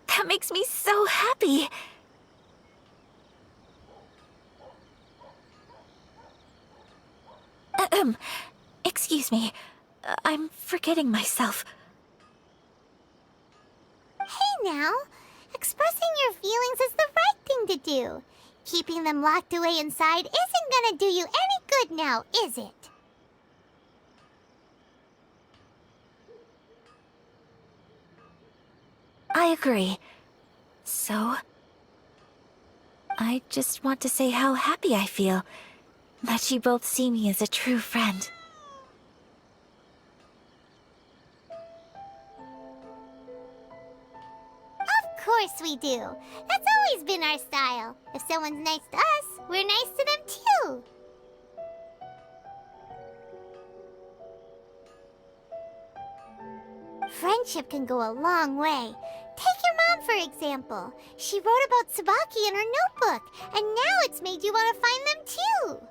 That makes me so happy. Excuse me. I'm forgetting myself. Hey now, expressing your feelings is the right thing to do. Keeping them locked away inside isn't gonna do you any good now, is it? I agree. So, I just want to say how happy I feel that you both see me as a true friend. Of course we do. That's always been our style. If someone's nice to us, we're nice to them too. Friendship can go a long way. Take your mom, for example. She wrote about Tsubaki in her notebook, and now it's made you want to find them too.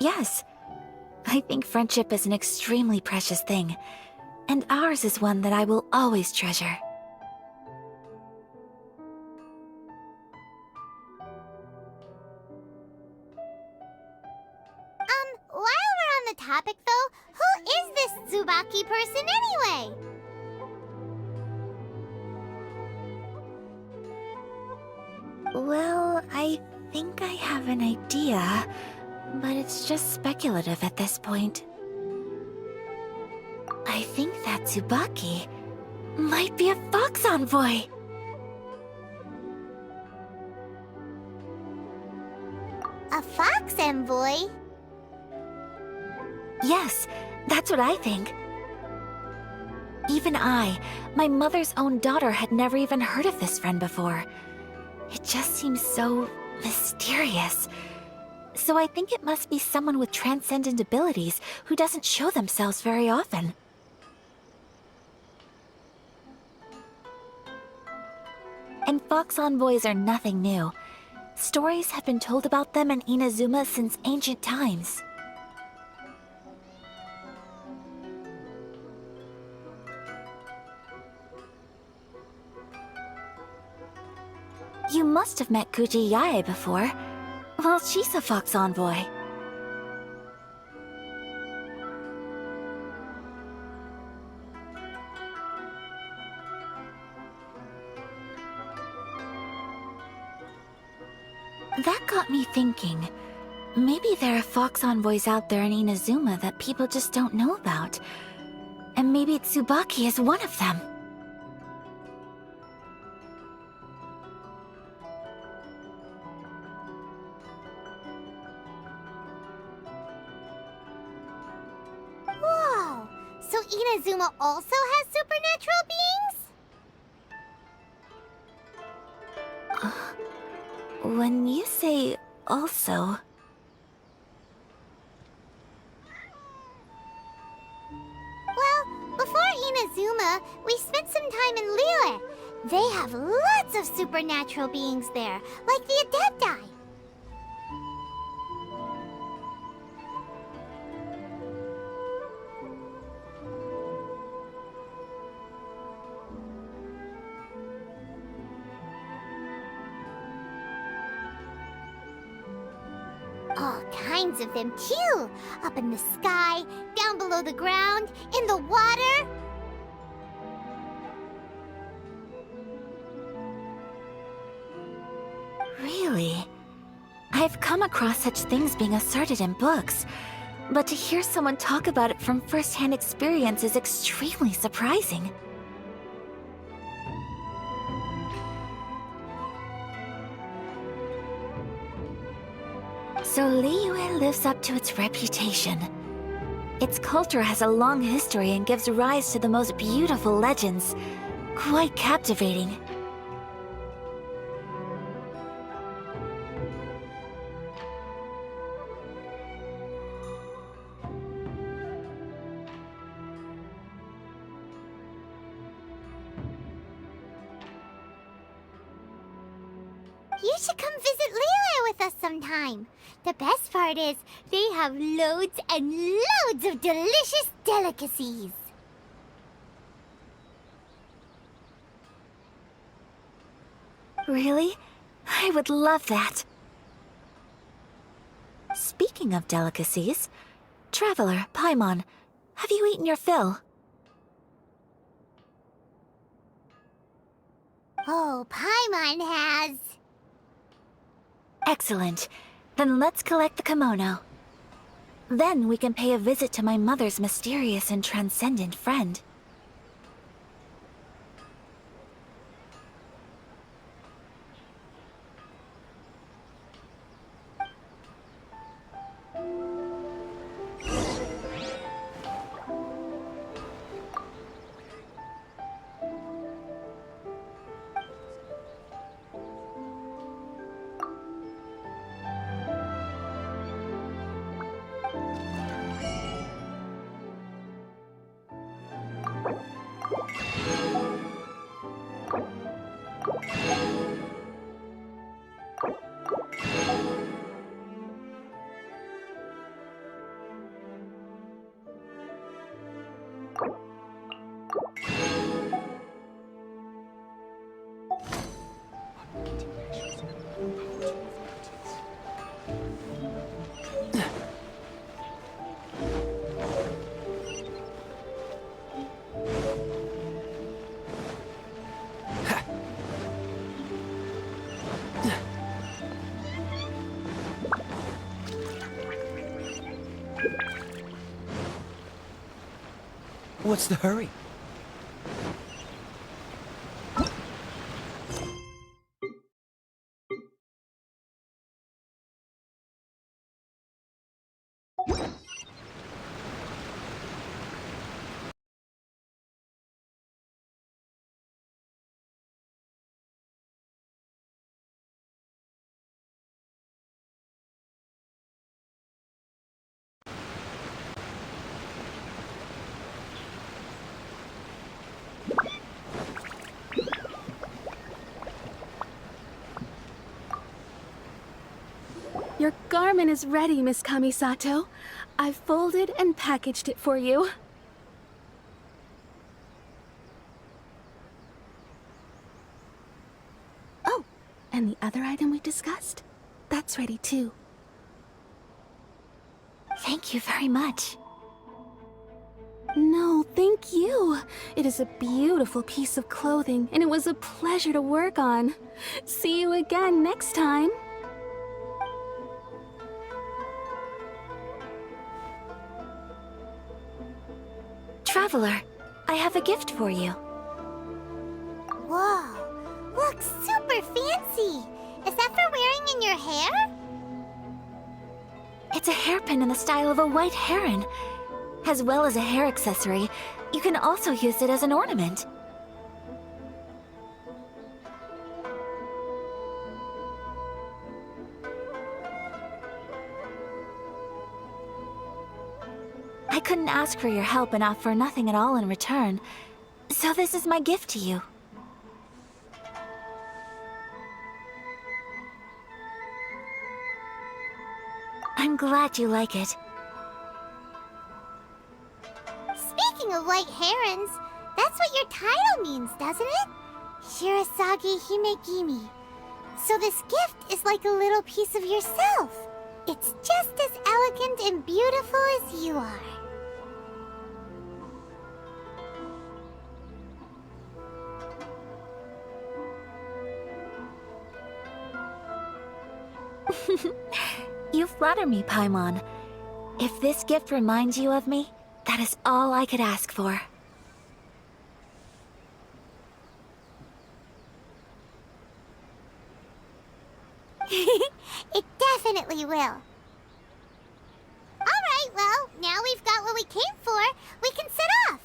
Yes, I think friendship is an extremely precious thing, and ours is one that I will always treasure. While we're on the topic though, who is this Tsubaki person anyway? Well, I think I have an idea, but it's just speculative at this point. I think that Tsubaki might be a fox envoy. A fox envoy? Yes, that's what I think. Even I, my mother's own daughter, had never even heard of this friend before. It just seems so mysterious. So I think it must be someone with transcendent abilities who doesn't show themselves very often. And fox envoys are nothing new. Stories have been told about them in Inazuma since ancient times. You must have met Kuji Yae before. Well, she's a fox envoy. That got me thinking. Maybe there are fox envoys out there in Inazuma that people just don't know about. And maybe Tsubaki is one of them. Whoa! So Inazuma also has supernatural beings? When you say also... Well, before Inazuma, we spent some time in Liyue. They have lots of supernatural beings there, like the Adepti. All kinds of them, too. Up in the sky, down below the ground, in the water. Really? I've come across such things being asserted in books, but to hear someone talk about it from first-hand experience is extremely surprising. So Liyue lives up to its reputation. Its culture has a long history and gives rise to the most beautiful legends. Quite captivating. You should come visit Liyue with us sometime. The best part is, they have loads and loads of delicious delicacies. Really? I would love that. Speaking of delicacies, Traveler, Paimon, have you eaten your fill? Oh, Paimon has. Excellent. Then let's collect the kimono. Then we can pay a visit to my mother's mysterious and transcendent friend. What's the hurry? Your garment is ready, Miss Kamisato. I've folded and packaged it for you. Oh, and the other item we discussed? That's ready too. Thank you very much. No, thank you. It is a beautiful piece of clothing, and it was a pleasure to work on. See you again next time. Traveler, I have a gift for you. Whoa, looks super fancy. Is that for wearing in your hair? It's a hairpin in the style of a white heron. As well as a hair accessory, you can also use it as an ornament. I couldn't ask for your help and offer nothing at all in return, so this is my gift to you. I'm glad you like it. Speaking of white herons, that's what your title means, doesn't it? Shirasagi Himegimi. So this gift is like a little piece of yourself. It's just as elegant and beautiful as you are. You flatter me, Paimon. If this gift reminds you of me, that is all I could ask for. It definitely will. Alright, well, now we've got what we came for. We can set off.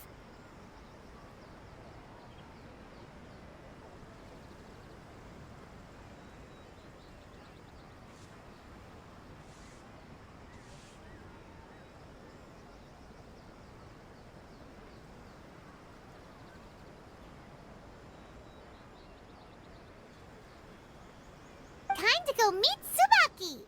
Time to go meet Tsubaki!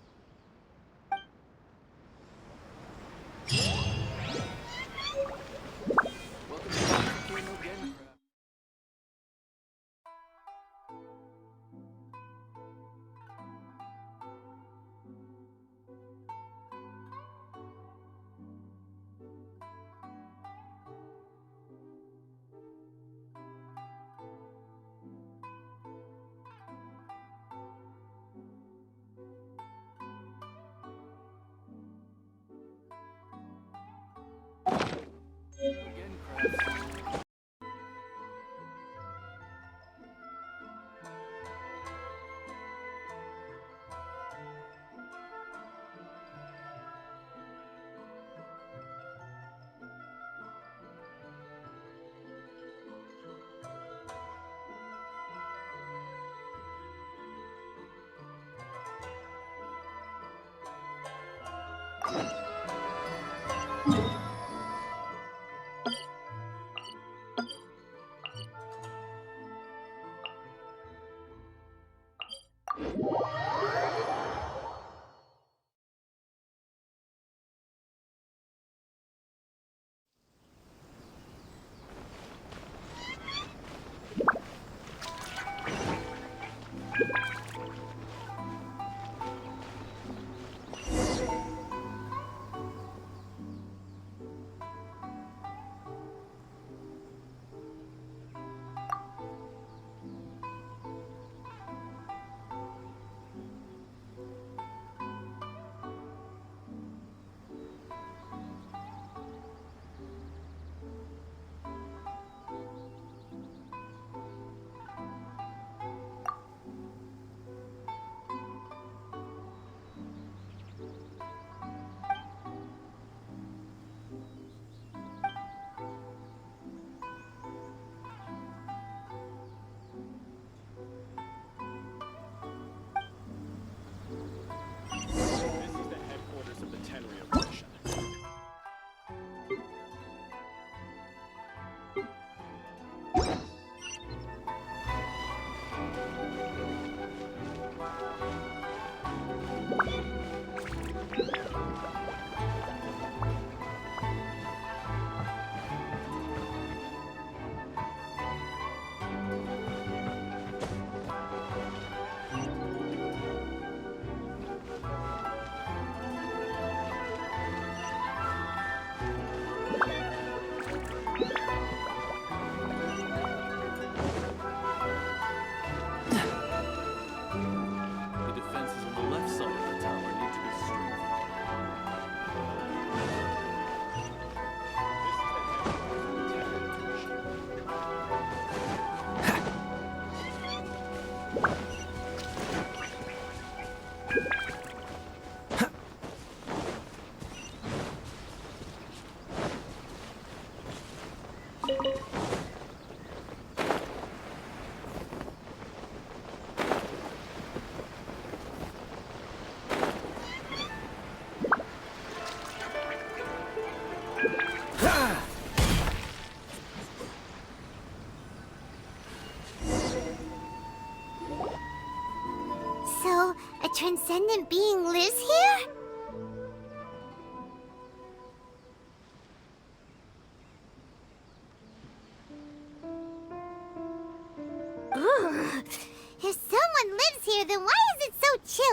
So, a transcendent being lives here?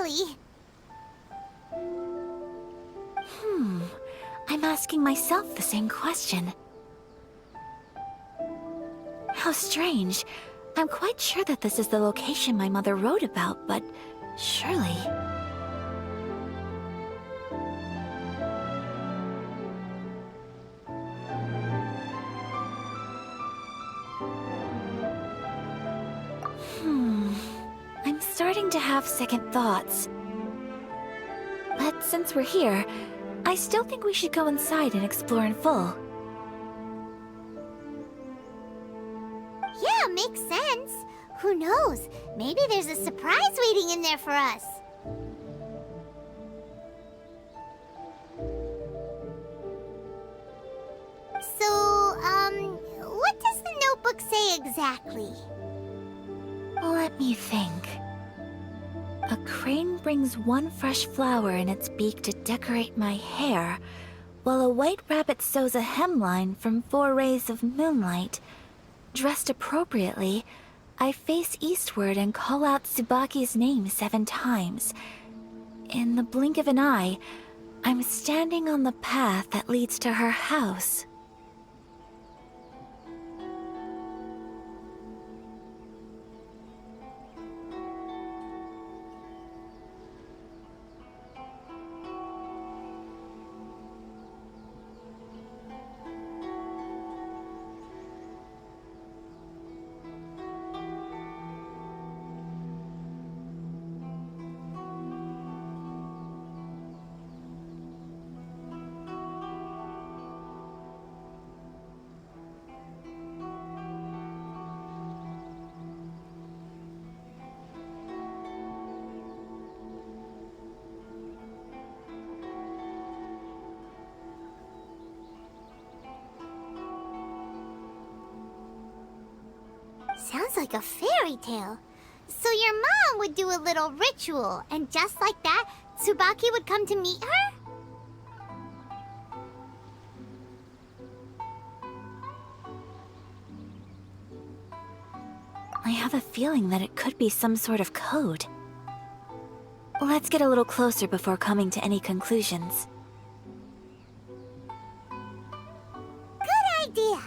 really. I'm asking myself the same question. How strange. I'm quite sure that this is the location my mother wrote about, but surely... I'm starting to have second thoughts. But since we're here, I still think we should go inside and explore in full. Yeah, makes sense. Who knows? Maybe there's a surprise waiting in there for us. So, what does the notebook say exactly? Let me think. A crane brings one fresh flower in its beak to decorate my hair, while a white rabbit sews a hemline from 4 rays of moonlight. Dressed appropriately, I face eastward and call out Tsubaki's name 7 times. In the blink of an eye, I'm standing on the path that leads to her house. Sounds like a fairy tale. So your mom would do a little ritual, and just like that, Tsubaki would come to meet her? I have a feeling that it could be some sort of code. Let's get a little closer before coming to any conclusions. Good idea.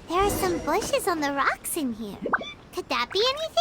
There are some bushes on the rocks in here. Could that be anything?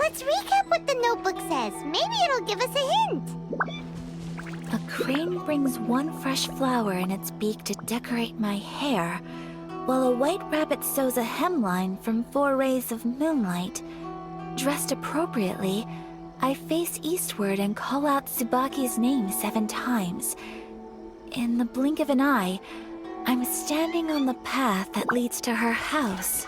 Let's recap what the notebook says. Maybe it'll give us a hint. A crane brings one fresh flower in its beak to decorate my hair, while a white rabbit sews a hemline from 4 rays of moonlight. Dressed appropriately, I face eastward and call out Tsubaki's name 7 times. In the blink of an eye, I'm standing on the path that leads to her house.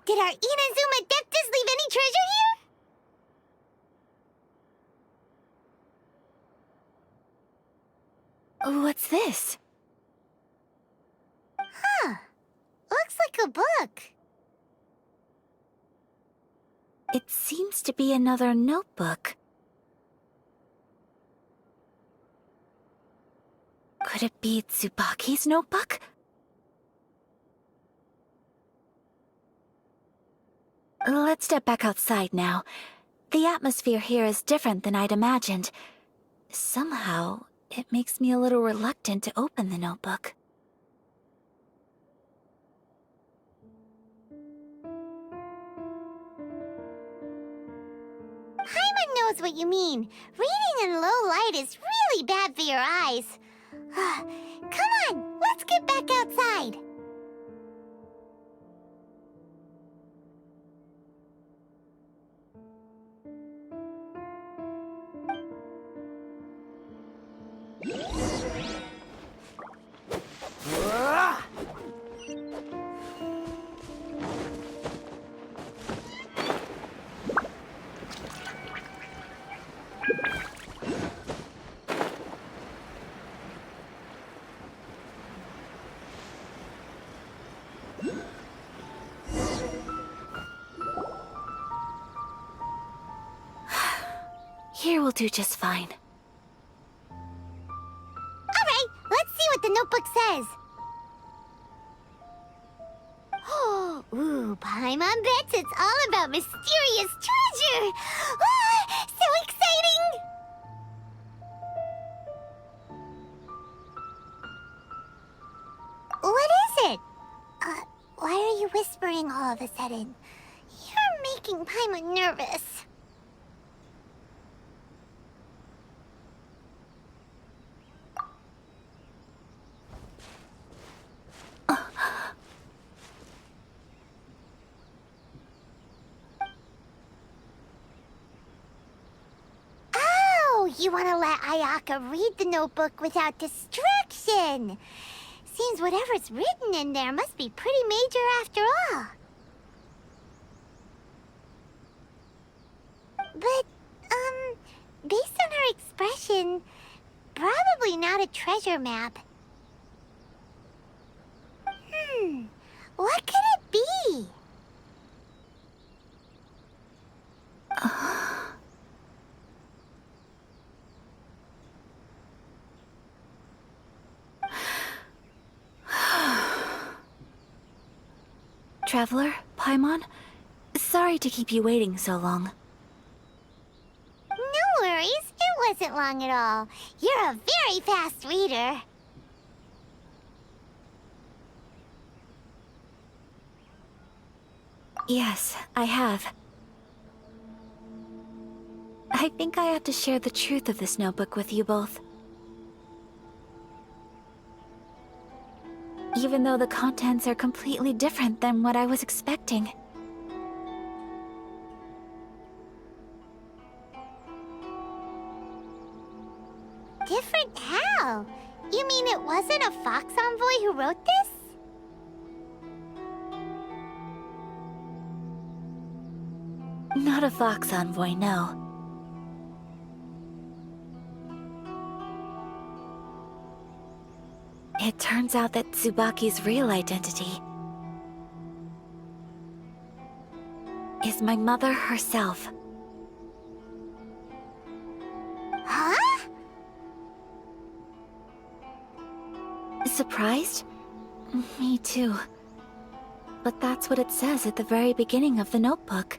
Did our Inazuma Adeptus leave any treasure here? What's this? Huh. Looks like a book. It seems to be another notebook. Could it be Tsubaki's notebook? Let's step back outside now. The atmosphere here is different than I'd imagined. Somehow, it makes me a little reluctant to open the notebook. Paimon knows what you mean. Reading in low light is really bad for your eyes. Come on, let's get back outside. Here will do just fine. Alright, let's see what the notebook says. Ooh, Paimon bets it's all about mysterious treasure! Ah, so exciting! What is it? Why are you whispering all of a sudden? You're making Paimon nervous. You want to let Ayaka read the notebook without distraction. Seems whatever's written in there must be pretty major after all. But, based on her expression, probably not a treasure map. What could it be? Traveler, Paimon, sorry to keep you waiting so long. No worries, it wasn't long at all. You're a very fast reader. Yes, I have. I think I have to share the truth of this notebook with you both. Even though the contents are completely different than what I was expecting. Different how? You mean it wasn't a Fox Envoy who wrote this? Not a Fox Envoy, no. It turns out that Tsubaki's real identity is my mother herself. Huh? Surprised? Me too. But that's what it says at the very beginning of the notebook.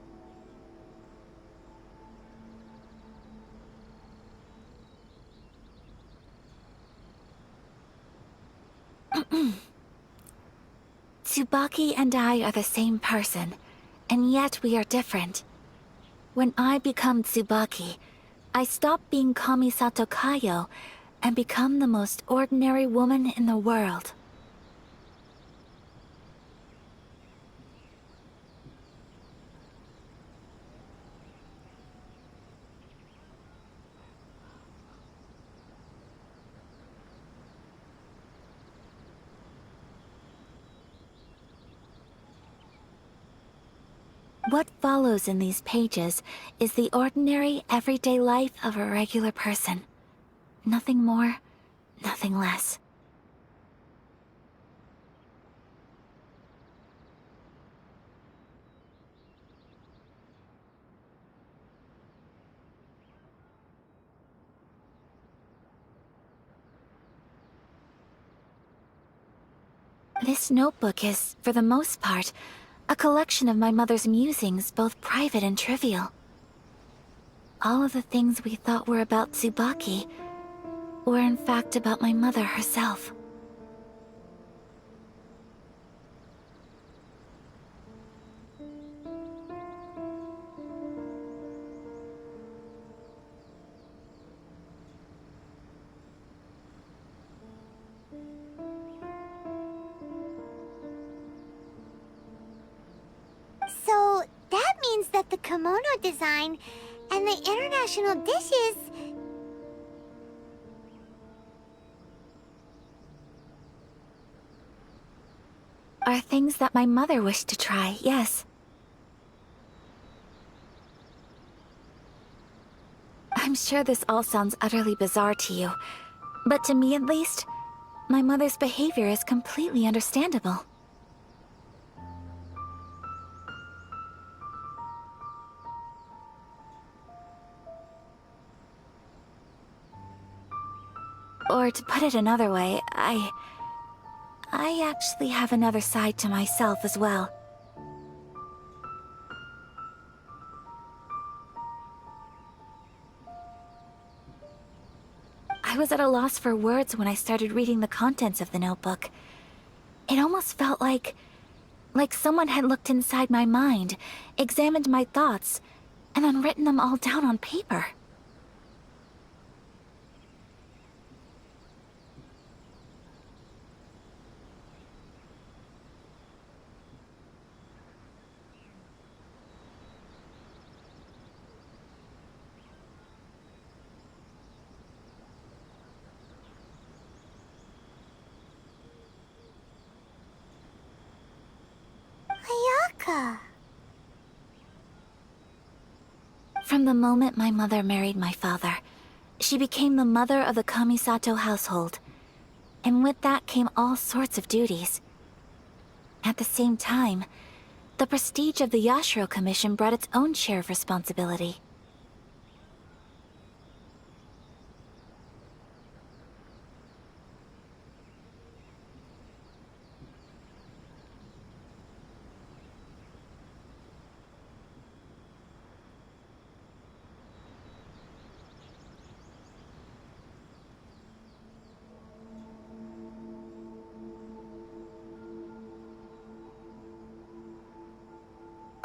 Tsubaki and I are the same person, and yet we are different. When I become Tsubaki, I stop being Kamisato Kayo and become the most ordinary woman in the world. What follows in these pages is the ordinary, everyday life of a regular person. Nothing more, nothing less. This notebook is, for the most part, a collection of my mother's musings, both private and trivial. All of the things we thought were about Tsubaki were in fact about my mother herself. So that means that the kimono design and the international dishes... are things that my mother wished to try, yes. I'm sure this all sounds utterly bizarre to you, but to me at least, my mother's behavior is completely understandable. Or to put it another way, I actually have another side to myself as well. I was at a loss for words when I started reading the contents of the notebook. It almost felt like someone had looked inside my mind, examined my thoughts, and then written them all down on paper. Ayaka. From the moment my mother married my father, she became the mother of the Kamisato household. And with that came all sorts of duties. At the same time, the prestige of the Yashiro Commission brought its own share of responsibility.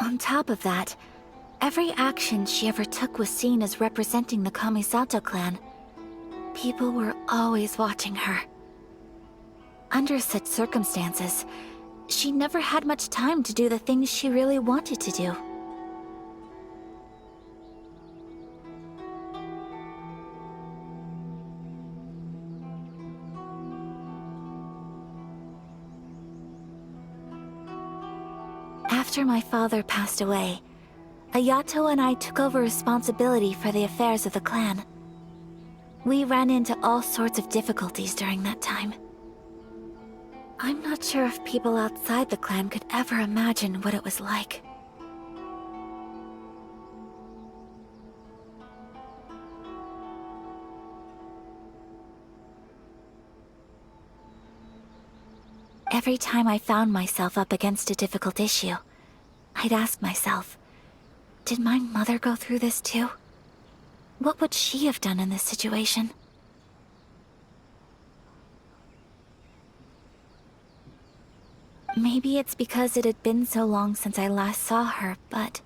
On top of that, every action she ever took was seen as representing the Kamisato clan. People were always watching her. Under such circumstances, she never had much time to do the things she really wanted to do. After my father passed away, Ayato and I took over responsibility for the affairs of the clan. We ran into all sorts of difficulties during that time. I'm not sure if people outside the clan could ever imagine what it was like. Every time I found myself up against a difficult issue, I'd ask myself, did my mother go through this too? What would she have done in this situation? Maybe it's because it had been so long since I last saw her, but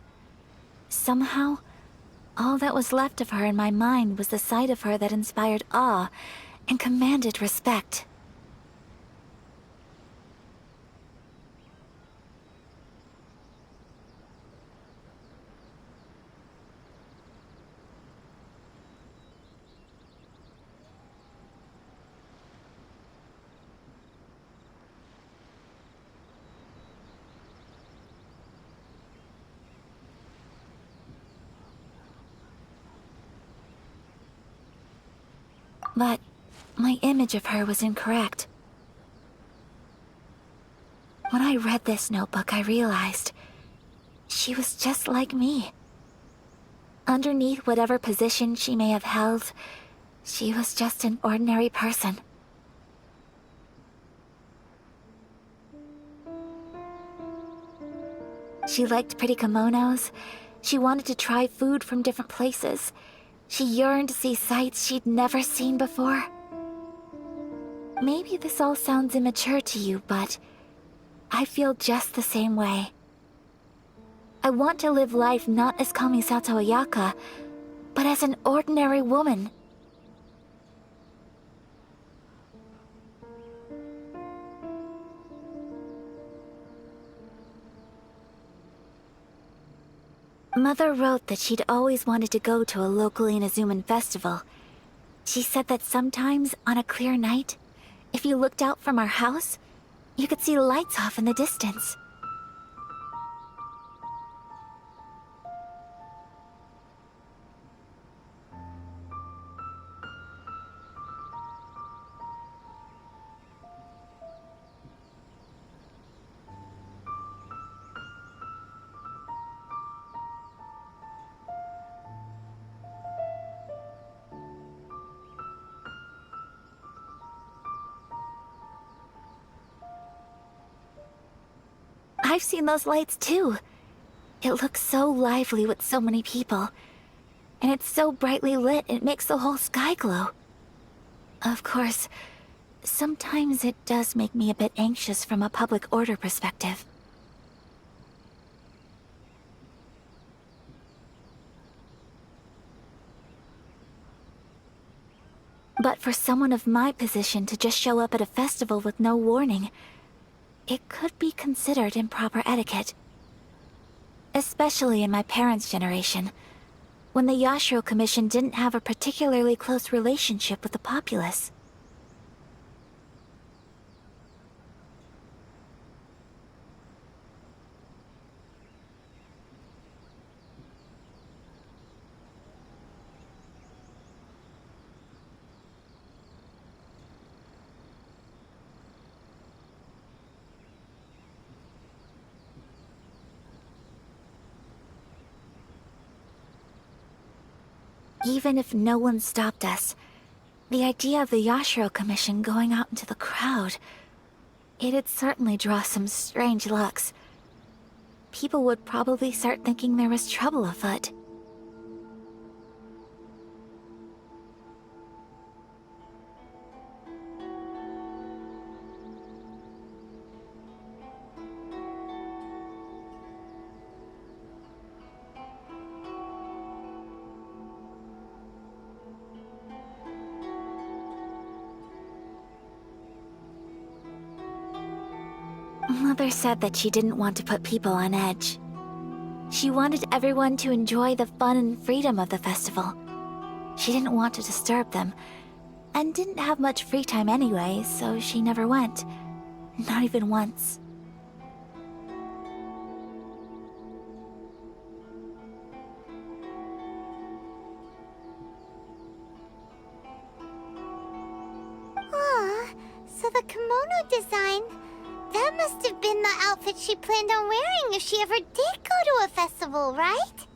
somehow, all that was left of her in my mind was the sight of her that inspired awe and commanded respect. But my image of her was incorrect. When I read this notebook, I realized she was just like me. Underneath whatever position she may have held, she was just an ordinary person. She liked pretty kimonos. She wanted to try food from different places. She yearned to see sights she'd never seen before. Maybe this all sounds immature to you, but I feel just the same way. I want to live life not as Kamisato Ayaka, but as an ordinary woman. Mother wrote that she'd always wanted to go to a local Inazuman festival. She said that sometimes, on a clear night, if you looked out from our house, you could see lights off in the distance. I've seen those lights too. It looks so lively with so many people. And it's so brightly lit, it makes the whole sky glow. Of course, sometimes it does make me a bit anxious from a public order perspective. But for someone of my position to just show up at a festival with no warning, it could be considered improper etiquette. Especially in my parents' generation, when the Yashiro Commission didn't have a particularly close relationship with the populace. Even if no one stopped us, the idea of the Yashiro Commission going out into the crowd, it'd certainly draw some strange looks. People would probably start thinking there was trouble afoot. Mother said that she didn't want to put people on edge. She wanted everyone to enjoy the fun and freedom of the festival. She didn't want to disturb them, and didn't have much free time anyway, so she never went. Not even once. Aw, so the a kimono design. That must have been the outfit she planned on wearing if she ever did go to a festival, right?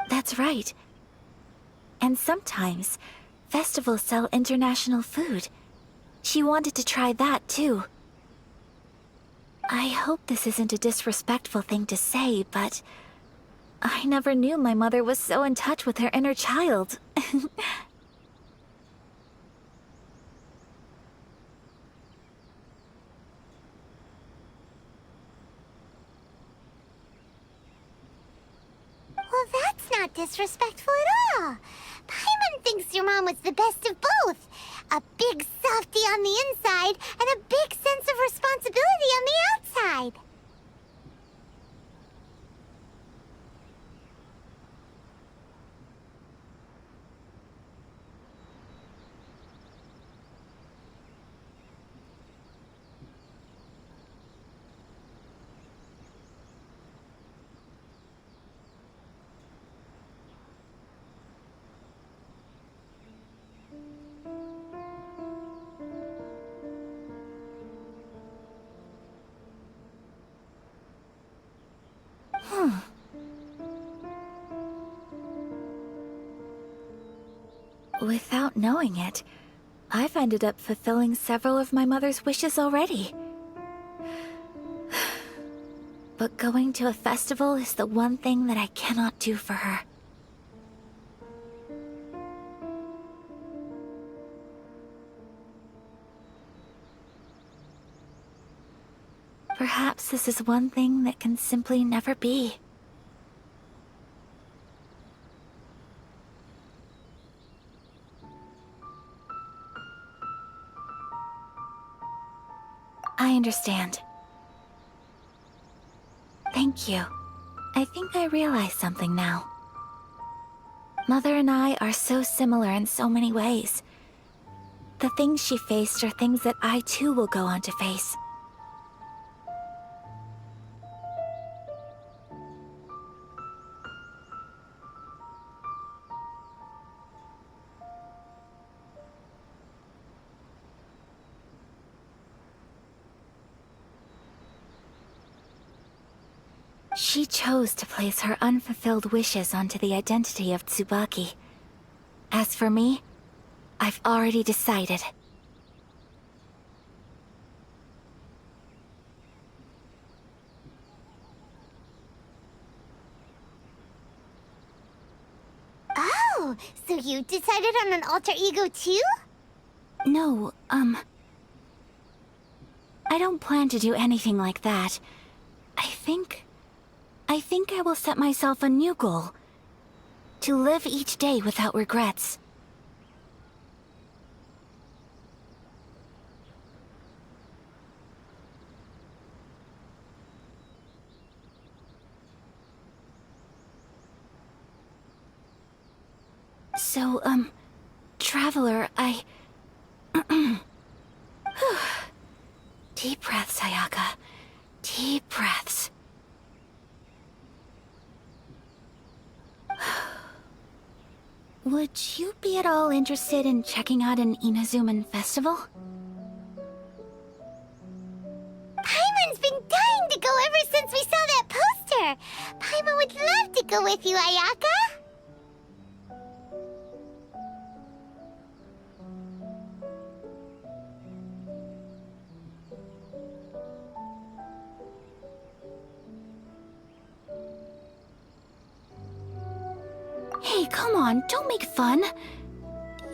That's right. And sometimes, festivals sell international food. She wanted to try that too. I hope this isn't a disrespectful thing to say, but I never knew my mother was so in touch with her inner child. Well, that's not disrespectful at all. Paimon thinks your mom was the best of both. A big softie on the inside and a big sense of responsibility on the outside. Without knowing it, I've ended up fulfilling several of my mother's wishes already. But going to a festival is the one thing that I cannot do for her. Perhaps this is one thing that can simply never be. I understand. Thank you. I think I realize something now. Mother and I are so similar in so many ways. The things she faced are things that I too will go on to face. She chose to place her unfulfilled wishes onto the identity of Tsubaki. As for me, I've already decided. Oh, so you decided on an alter ego too? No, I don't plan to do anything like that. I think I will set myself a new goal. To live each day without regrets. So, Traveler, Deep breaths, Ayaka. Deep breaths. Would you be at all interested in checking out an Inazuman festival? Paimon's been dying to go ever since we saw that poster. Paimon would love to go with you, Ayaka. Hey, come on, don't make fun.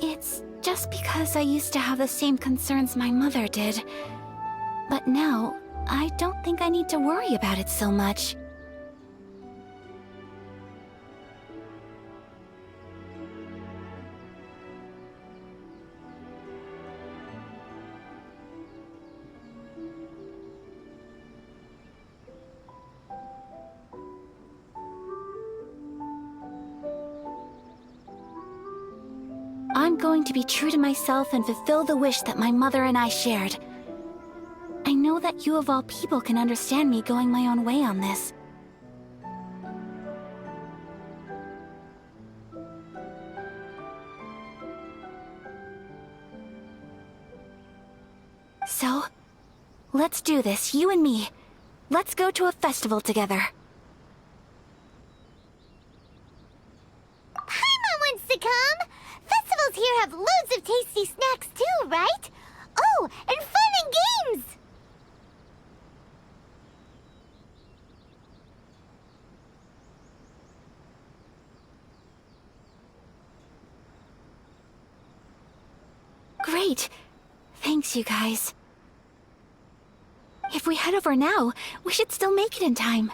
It's just because I used to have the same concerns my mother did. But now, I don't think I need to worry about it so much. I'm going to be true to myself and fulfill the wish that my mother and I shared. I know know that you of all people can understand me going my own way on this. So, let's do this, you and me. Let's go to a festival together. Paimon wants to come! Festivals here have loads of tasty snacks too, right? Oh, and fun and games! Great. Thanks, you guys. If we head over now, we should still make it in time.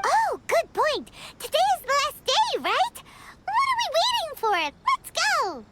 Oh, good point! Today is the last day, right? What are we waiting for? Let's go!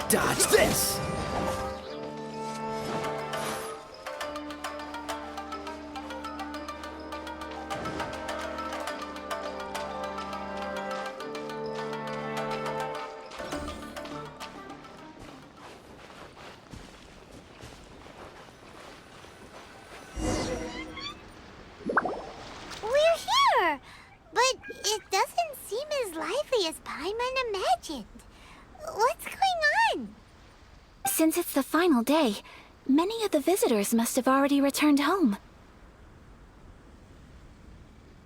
Dodge this! We're here! But it doesn't seem as lively as Paimon imagined. What's going on? Since it's the final day, many of the visitors must have already returned home.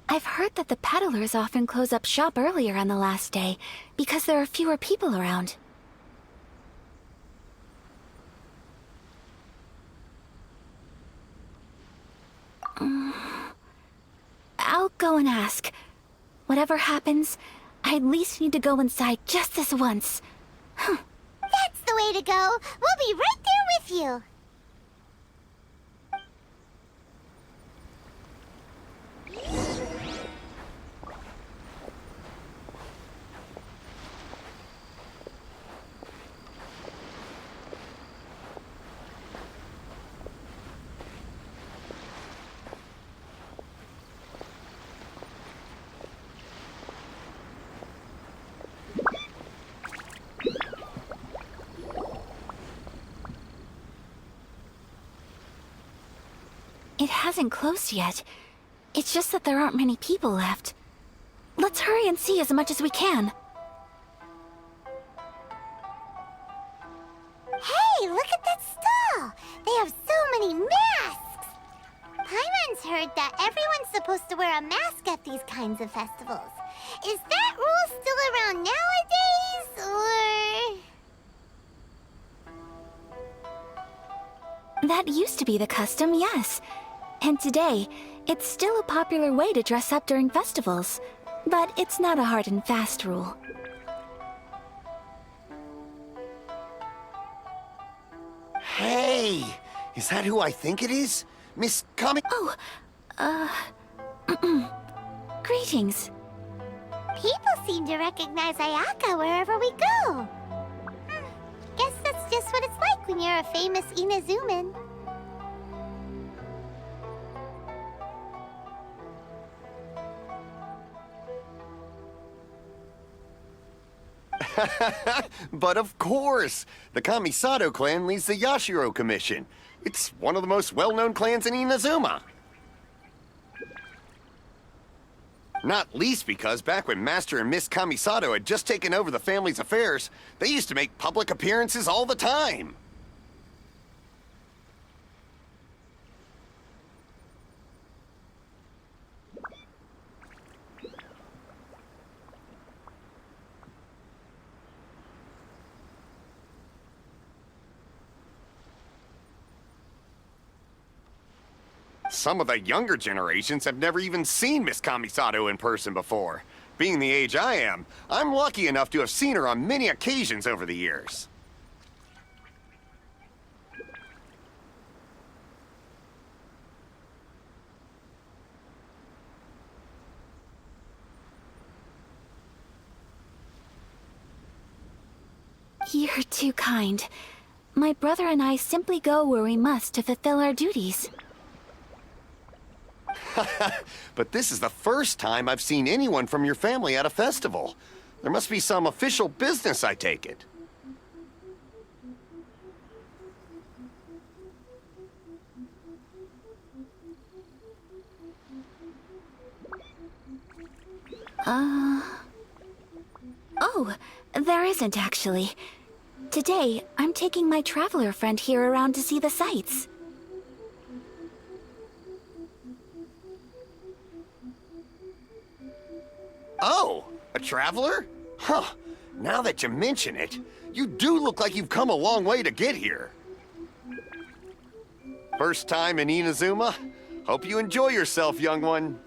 I've heard that the peddlers often close up shop earlier on the last day because there are fewer people around. I'll go and ask. Whatever happens, I at least need to go inside just this once. That's the way to go. We'll be right there with you. It hasn't closed yet. It's just that there aren't many people left. Let's hurry and see as much as we can. Hey, look at that stall! They have so many masks! Paimon's heard that everyone's supposed to wear a mask at these kinds of festivals. Is that rule still around nowadays, or...? That used to be the custom, yes. And today, it's still a popular way to dress up during festivals. But it's not a hard and fast rule. Hey! Is that who I think it is? Miss Kami... Greetings. People seem to recognize Ayaka wherever we go. Guess that's just what it's like when you're a famous Inazuman. But of course! The Kamisato clan leads the Yashiro Commission. It's one of the most well-known clans in Inazuma. Not least because back when Master and Miss Kamisato had just taken over the family's affairs, they used to make public appearances all the time. Some of the younger generations have never even seen Miss Kamisato in person before. Being the age I am, I'm lucky enough to have seen her on many occasions over the years. You're too kind. My brother and I simply go where we must to fulfill our duties. But this is the first time I've seen anyone from your family at a festival. There must be some official business, I take it. Oh, there isn't actually. Today, I'm taking my traveler friend here around to see the sights. Oh, a traveler? Huh. Now that you mention it, you do look like you've come a long way to get here. First time in Inazuma? Hope you enjoy yourself, young one.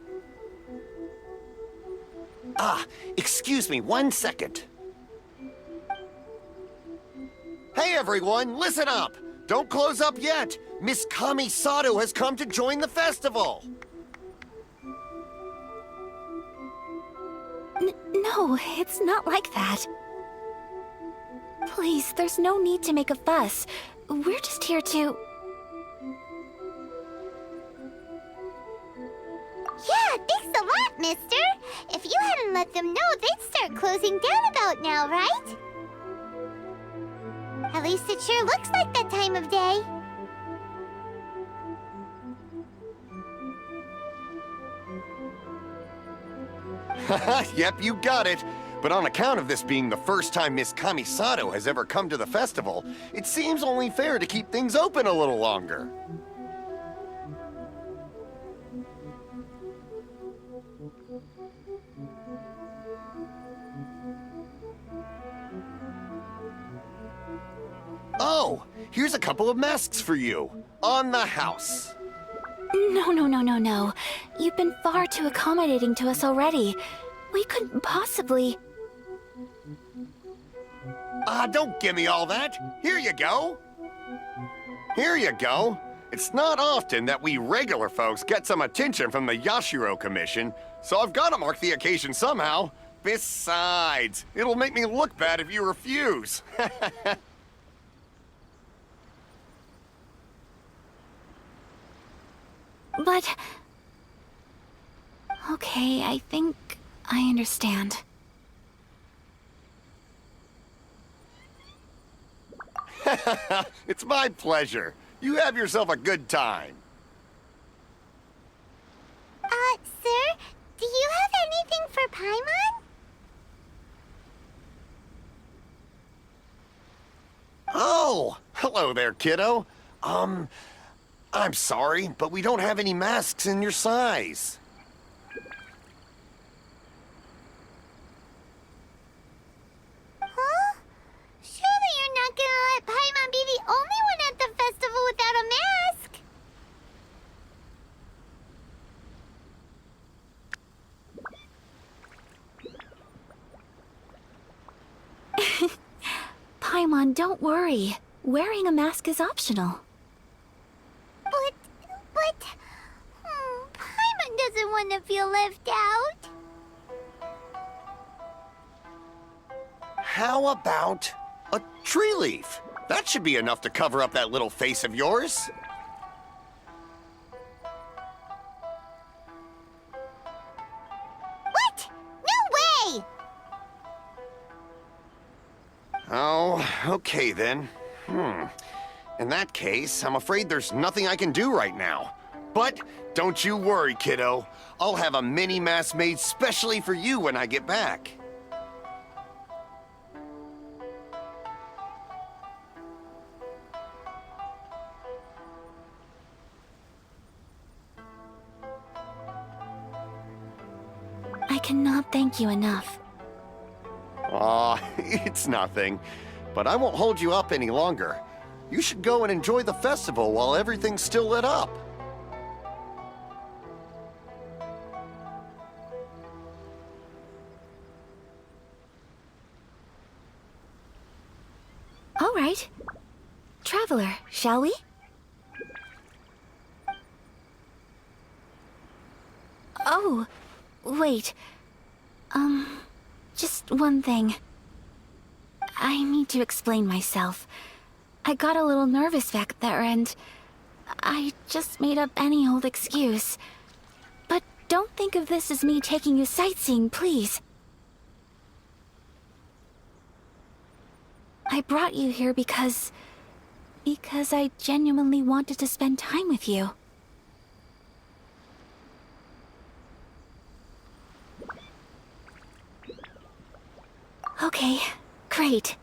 Ah, excuse me 1 second. Hey everyone, listen up! Don't close up yet! Miss Kamisato has come to join the festival! No, it's not like that. Please, there's no need to make a fuss. We're just here to... Yeah, thanks a lot, mister. If you hadn't let them know, they'd start closing down about now, right? At least it sure looks like that time of day. Yep, you got it. But on account of this being the first time Miss Kamisato has ever come to the festival, it seems only fair to keep things open a little longer. Oh, here's a couple of masks for you. On the house. No. You've been far too accommodating to us already. We couldn't possibly... Don't give me all that. Here you go. Here you go. It's not often that we regular folks get some attention from the Yashiro Commission, so I've got to mark the occasion somehow. Besides, it'll make me look bad if you refuse. But... Okay, I think I understand. It's my pleasure. You have yourself a good time. Sir, do you have anything for Paimon? Oh, hello there, kiddo. I'm sorry, but we don't have any masks in your size. Huh? Surely you're not gonna let Paimon be the only one at the festival without a mask? Paimon, don't worry. Wearing a mask is optional. But, Paimon doesn't want to feel left out. How about a tree leaf? That should be enough to cover up that little face of yours. What? No way! Oh, okay then. In that case, I'm afraid there's nothing I can do right now. But don't you worry, kiddo. I'll have a mini mask made specially for you when I get back. I cannot thank you enough. Aw, it's nothing. But I won't hold you up any longer. You should go and enjoy the festival while everything's still lit up. All right. Traveler, shall we? Oh, wait. Just one thing. I need to explain myself. I got a little nervous back there and I just made up any old excuse. But don't think of this as me taking you sightseeing, please. I brought you here because I genuinely wanted to spend time with you. Okay, great.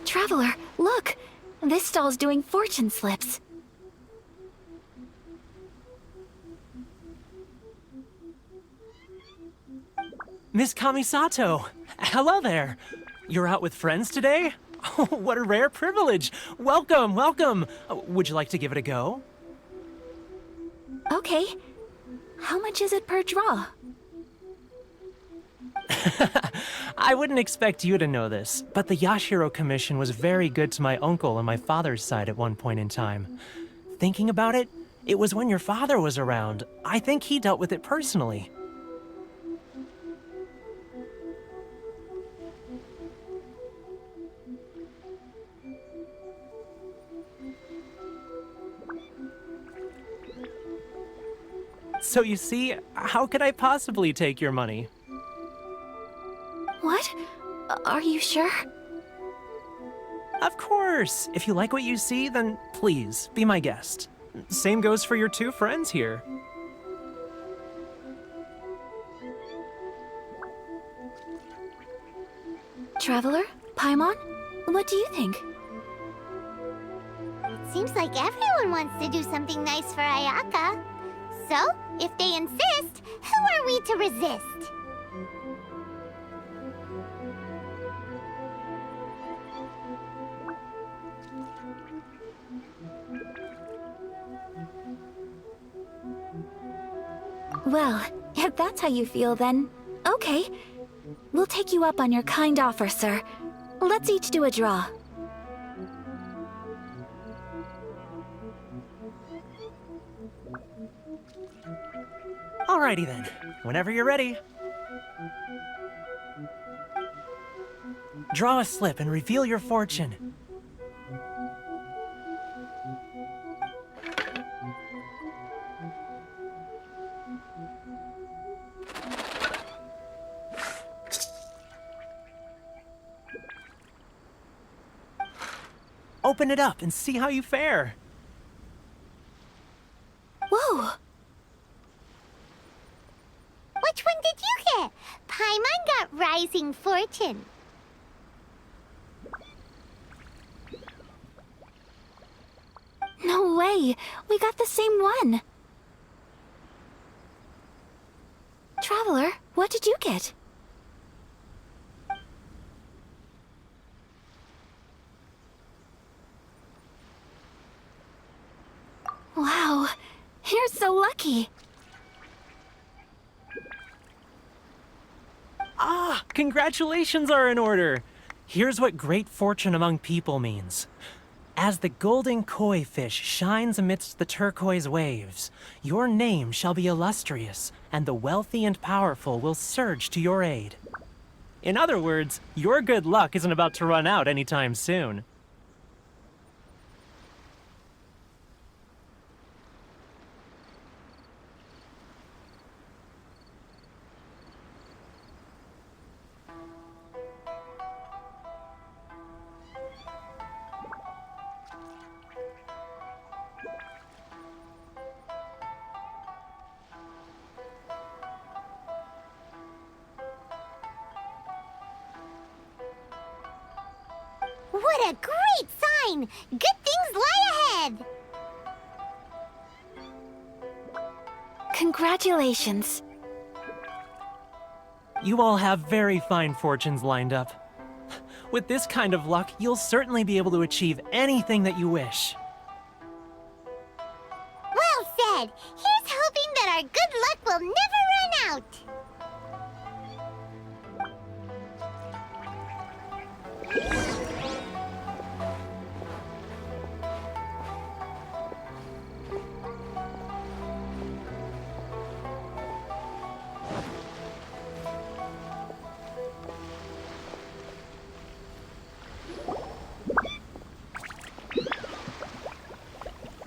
Traveler, look! This stall's doing fortune slips. Miss Kamisato! Hello there! You're out with friends today? Oh, what a rare privilege! Welcome, welcome! Would you like to give it a go? Okay. How much is it per draw? I wouldn't expect you to know this, but the Yashiro Commission was very good to my uncle on my father's side at one point in time. Thinking about it, it was when your father was around. I think he dealt with it personally. So you see, how could I possibly take your money? What? Are you sure? Of course! If you like what you see, then please, be my guest. Same goes for your two friends here. Traveler? Paimon? What do you think? It seems like everyone wants to do something nice for Ayaka. So, if they insist, who are we to resist? Well, if that's how you feel, then okay. We'll take you up on your kind offer, sir. Let's each do a draw. Alrighty then, whenever you're ready. Draw a slip and reveal your fortune. Open it up and see how you fare. Whoa! Which one did you get? Paimon got Rising Fortune. No way! We got the same one! Traveler, what did you get? Wow, you're so lucky. Ah, congratulations are in order. Here's what great fortune among people means. As the golden koi fish shines amidst the turquoise waves, your name shall be illustrious, and the wealthy and powerful will surge to your aid. In other words, your good luck isn't about to run out anytime soon. What a great sign! Good things lie ahead! Congratulations. You all have very fine fortunes lined up. With this kind of luck, you'll certainly be able to achieve anything that you wish. Well said! Here's hoping that our good luck will never run out!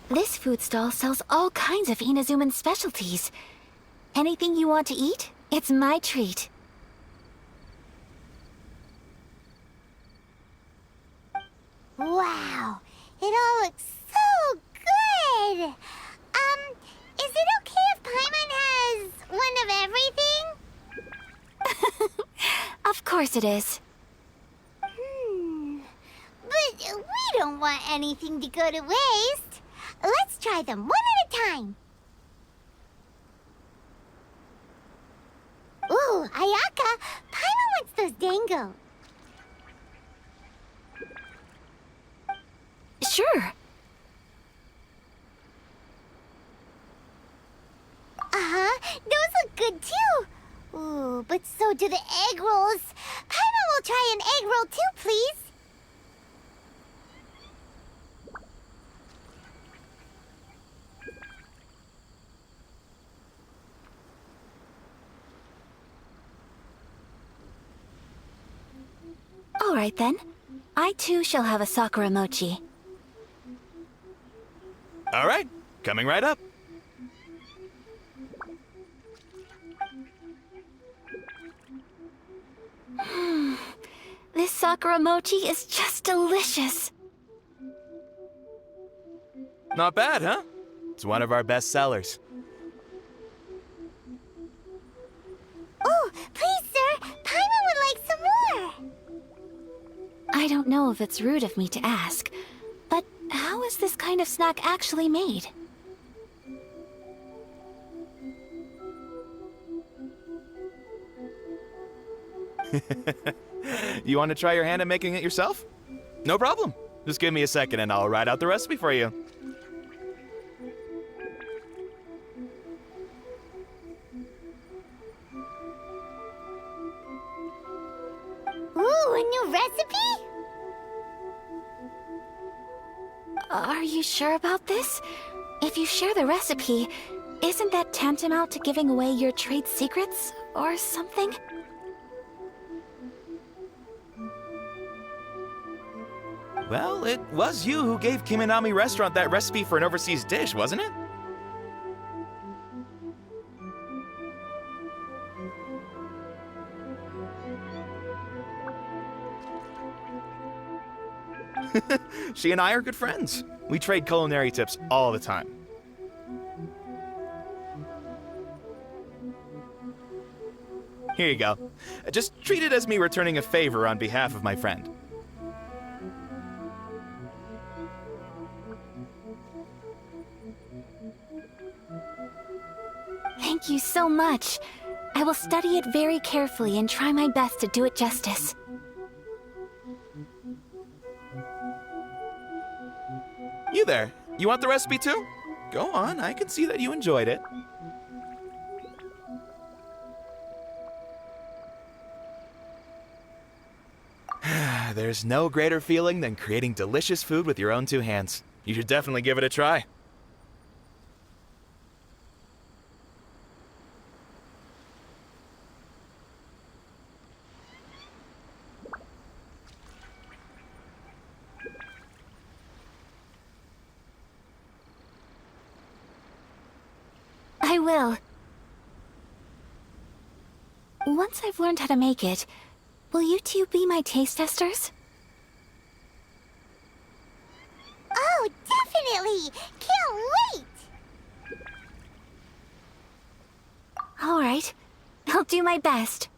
This food stall sells all kinds of Inazuman specialties. Anything you want to eat, it's my treat. Wow, it all looks so good! Is it okay if Paimon has one of everything? Of course it is. But we don't want anything to go to waste. Let's try them one at a time. Ooh, Ayaka, Paimon wants those dango. Sure. Those look good too. Ooh, but so do the egg rolls. Paimon will try an egg roll too, please. All right then. I too shall have a Sakura mochi. All right, coming right up. This Sakura mochi is just delicious. Not bad, huh? It's one of our best sellers. Oh, please, sir. Paimon would like some more. I don't know if it's rude of me to ask, but how is this kind of snack actually made? You want to try your hand at making it yourself? No problem. Just give me a second and I'll write out the recipe for you. Ooh, a new recipe? Are you sure about this? If you share the recipe, isn't that tantamount to giving away your trade secrets or something? Well, it was you who gave Kiminami Restaurant that recipe for an overseas dish, wasn't it? She and I are good friends. We trade culinary tips all the time. Here you go. Just treat it as me returning a favor on behalf of my friend. Thank you so much. I will study it very carefully and try my best to do it justice. You there. You want the recipe too? Go on, I can see that you enjoyed it. There's no greater feeling than creating delicious food with your own two hands. You should definitely give it a try. I will. Once I've learned how to make it, will you two be my taste testers? Oh, definitely! Can't wait! All right. I'll do my best.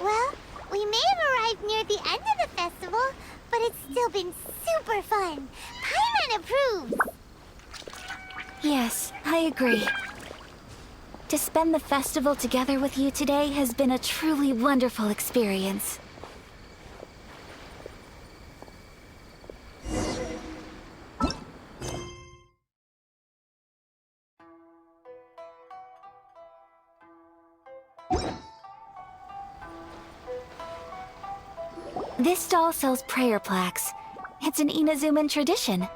Well, we may have arrived near the end of the festival, but it's still been super fun. Paimon approves! Yes, I agree. To spend the festival together with you today has been a truly wonderful experience. This stall sells prayer plaques. It's an Inazuman tradition.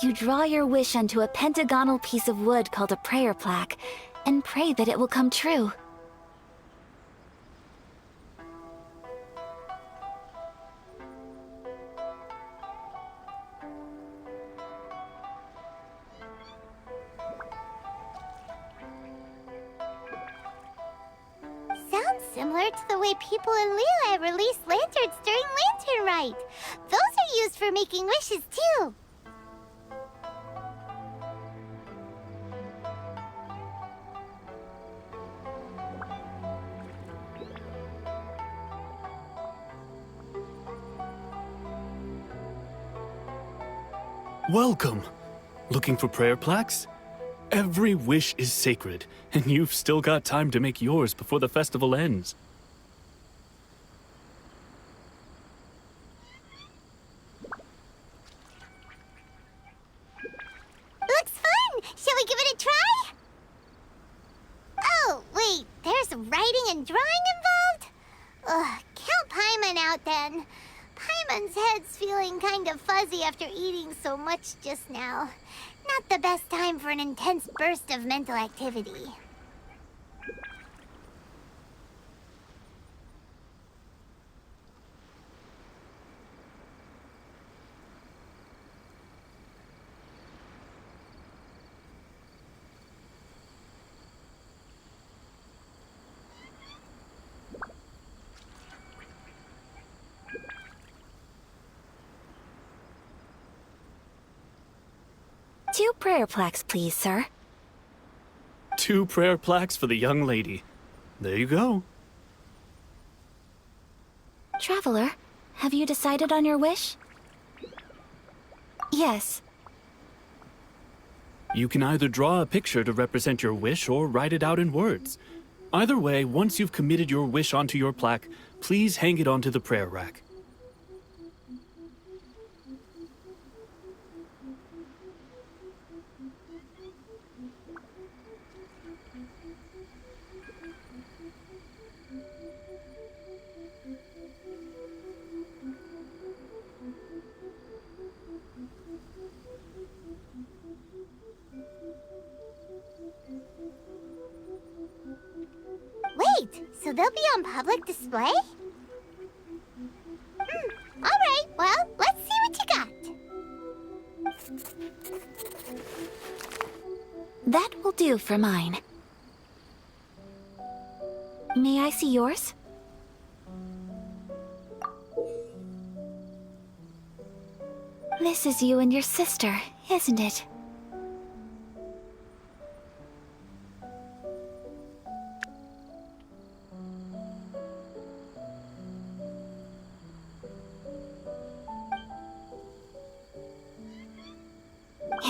You draw your wish onto a pentagonal piece of wood called a prayer plaque, and pray that it will come true. Sounds similar to the way people in Liyue release lanterns during Lantern Rite. Those are used for making wishes, too. Welcome. Looking for prayer plaques? Every wish is sacred, and you've still got time to make yours before the festival ends. Looks fun! Shall we give it a try? Oh, wait, there's writing and drawing involved? Ugh, count Paimon out then. Paimon's head's feeling kind of fuzzy after eating so much just now. Not the best time for an intense burst of mental activity. Two prayer plaques, please, sir. 2 prayer plaques for the young lady. There you go. Traveler, have you decided on your wish? Yes. You can either draw a picture to represent your wish or write it out in words. Either way, once you've committed your wish onto your plaque, please hang it onto the prayer rack. Wait, so they'll be on public display? Alright, well, let's see what you got. That will do for mine. May I see yours? This is you and your sister, isn't it?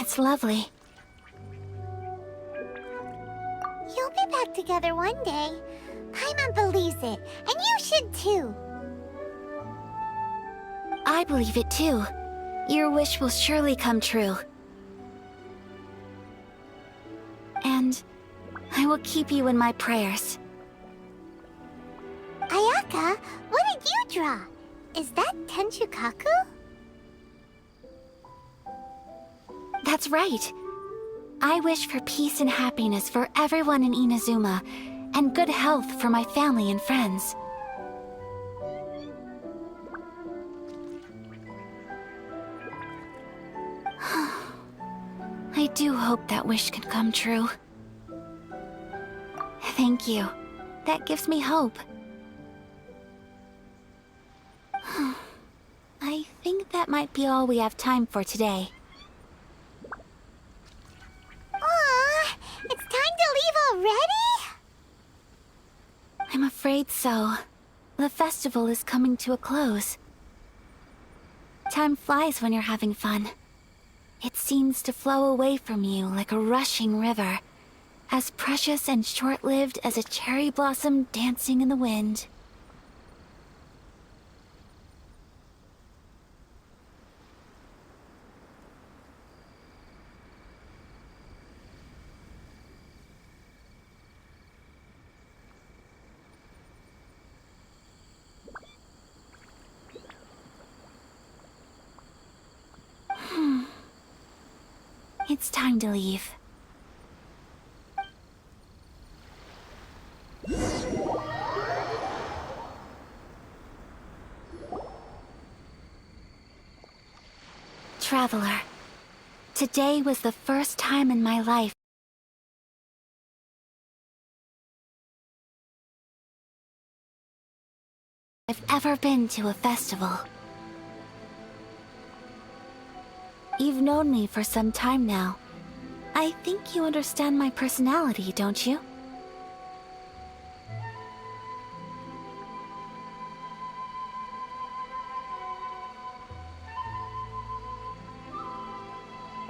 That's lovely. You'll be back together one day. Paimon believes it, and you should too. I believe it too. Your wish will surely come true. And I will keep you in my prayers. Ayaka, what did you draw? Is that Tenchukaku? That's right. I wish for peace and happiness for everyone in Inazuma, and good health for my family and friends. I do hope that wish can come true. Thank you. That gives me hope. I think that might be all we have time for today. Aw, it's time to leave already? I'm afraid so. The festival is coming to a close. Time flies when you're having fun. It seems to flow away from you like a rushing river, as precious and short-lived as a cherry blossom dancing in the wind. It's time to leave. Traveler, today was the first time in my life I've ever been to a festival. You've known me for some time now. I think you understand my personality, don't you?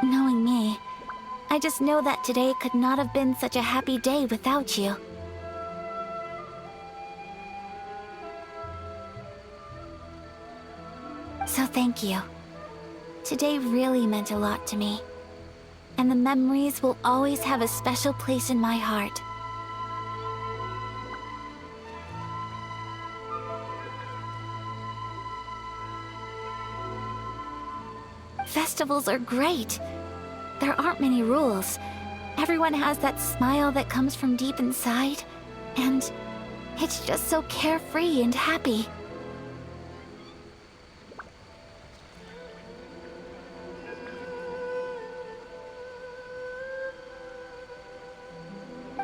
Knowing me, I just know that today could not have been such a happy day without you. So thank you. Today really meant a lot to me, and the memories will always have a special place in my heart. Festivals are great. There aren't many rules. Everyone has that smile that comes from deep inside, and it's just so carefree and happy.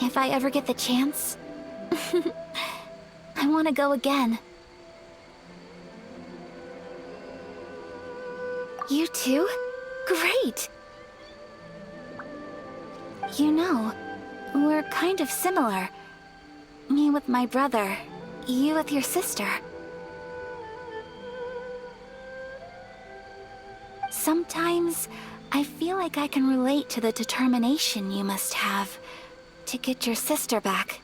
If I ever get the chance, I want to go again. You too? Great! You know, we're kind of similar. Me with my brother, you with your sister. Sometimes, I feel like I can relate to the determination you must have to get your sister back.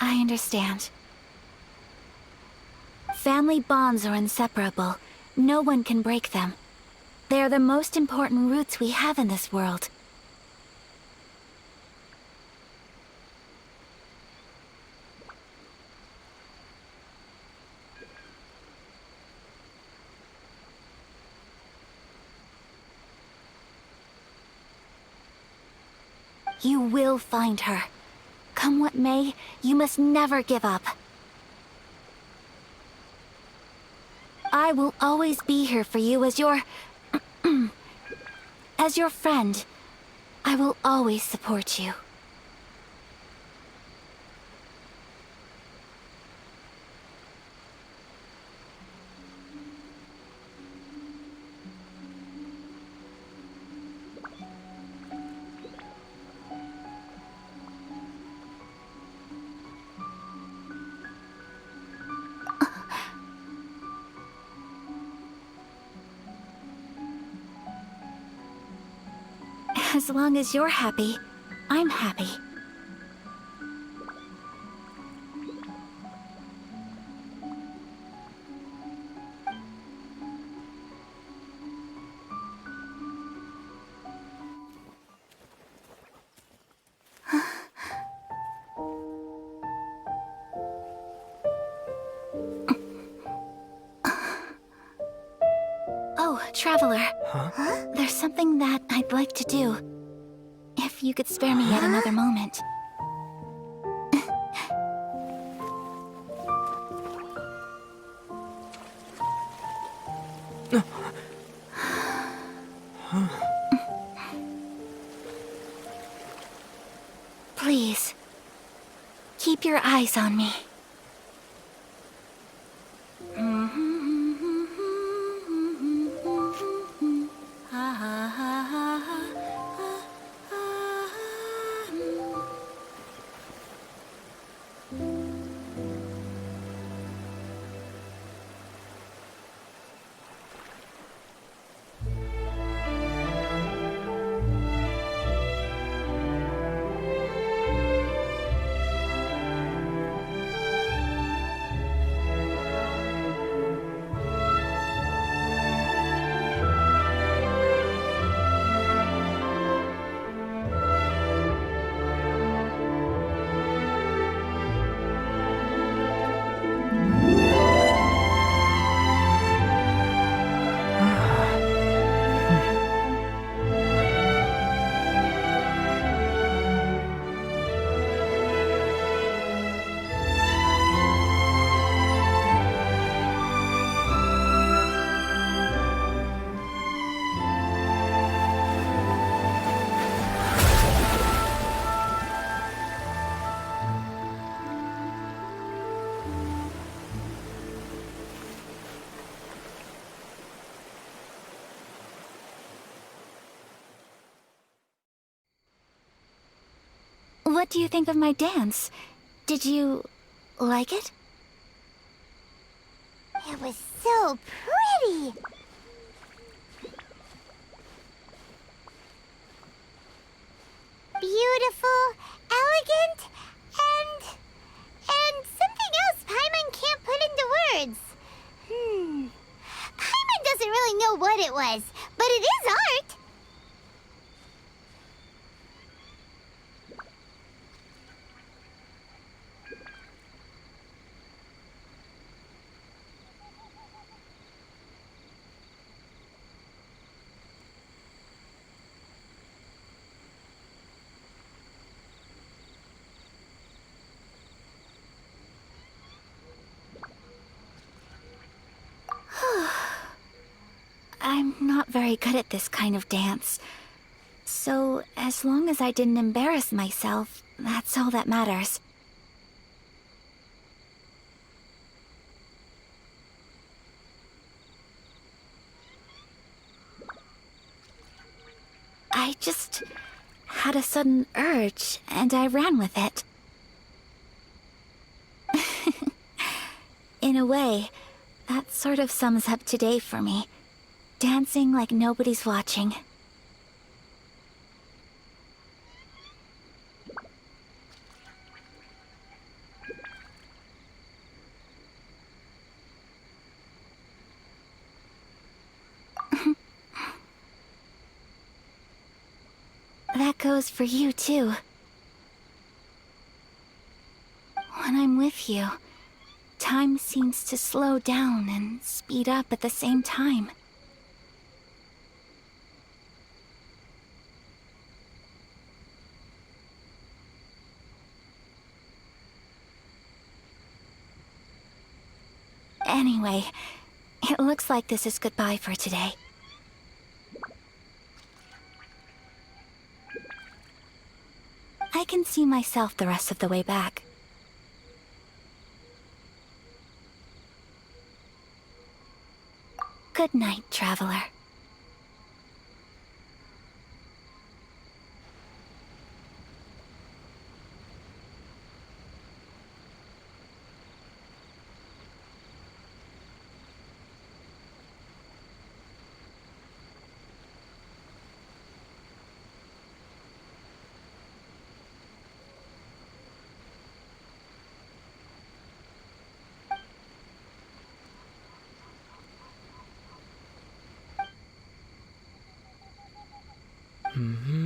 I understand. Family bonds are inseparable. No one can break them. They are the most important roots we have in this world. You will find her. Come what may, you must never give up. I will always be here for you as your... as your friend. I will always support you. As long as you're happy, I'm happy. Oh, Traveler. Huh? There's something that I'd like to do. If you could spare me yet another moment. Please, keep your eyes on me. What do you think of my dance? Did you like it? It was so pretty. Beautiful, elegant, and something else Paimon can't put into words. Paimon doesn't really know what it was, but it is art. I'm not very good at this kind of dance. So, as long as I didn't embarrass myself, that's all that matters. I just had a sudden urge, and I ran with it. In a way, that sort of sums up today for me. Dancing like nobody's watching. That goes for you, too. When I'm with you, time seems to slow down and speed up at the same time. Anyway, it looks like this is goodbye for today. I can see myself the rest of the way back. Good night, Traveler. Mm-hmm.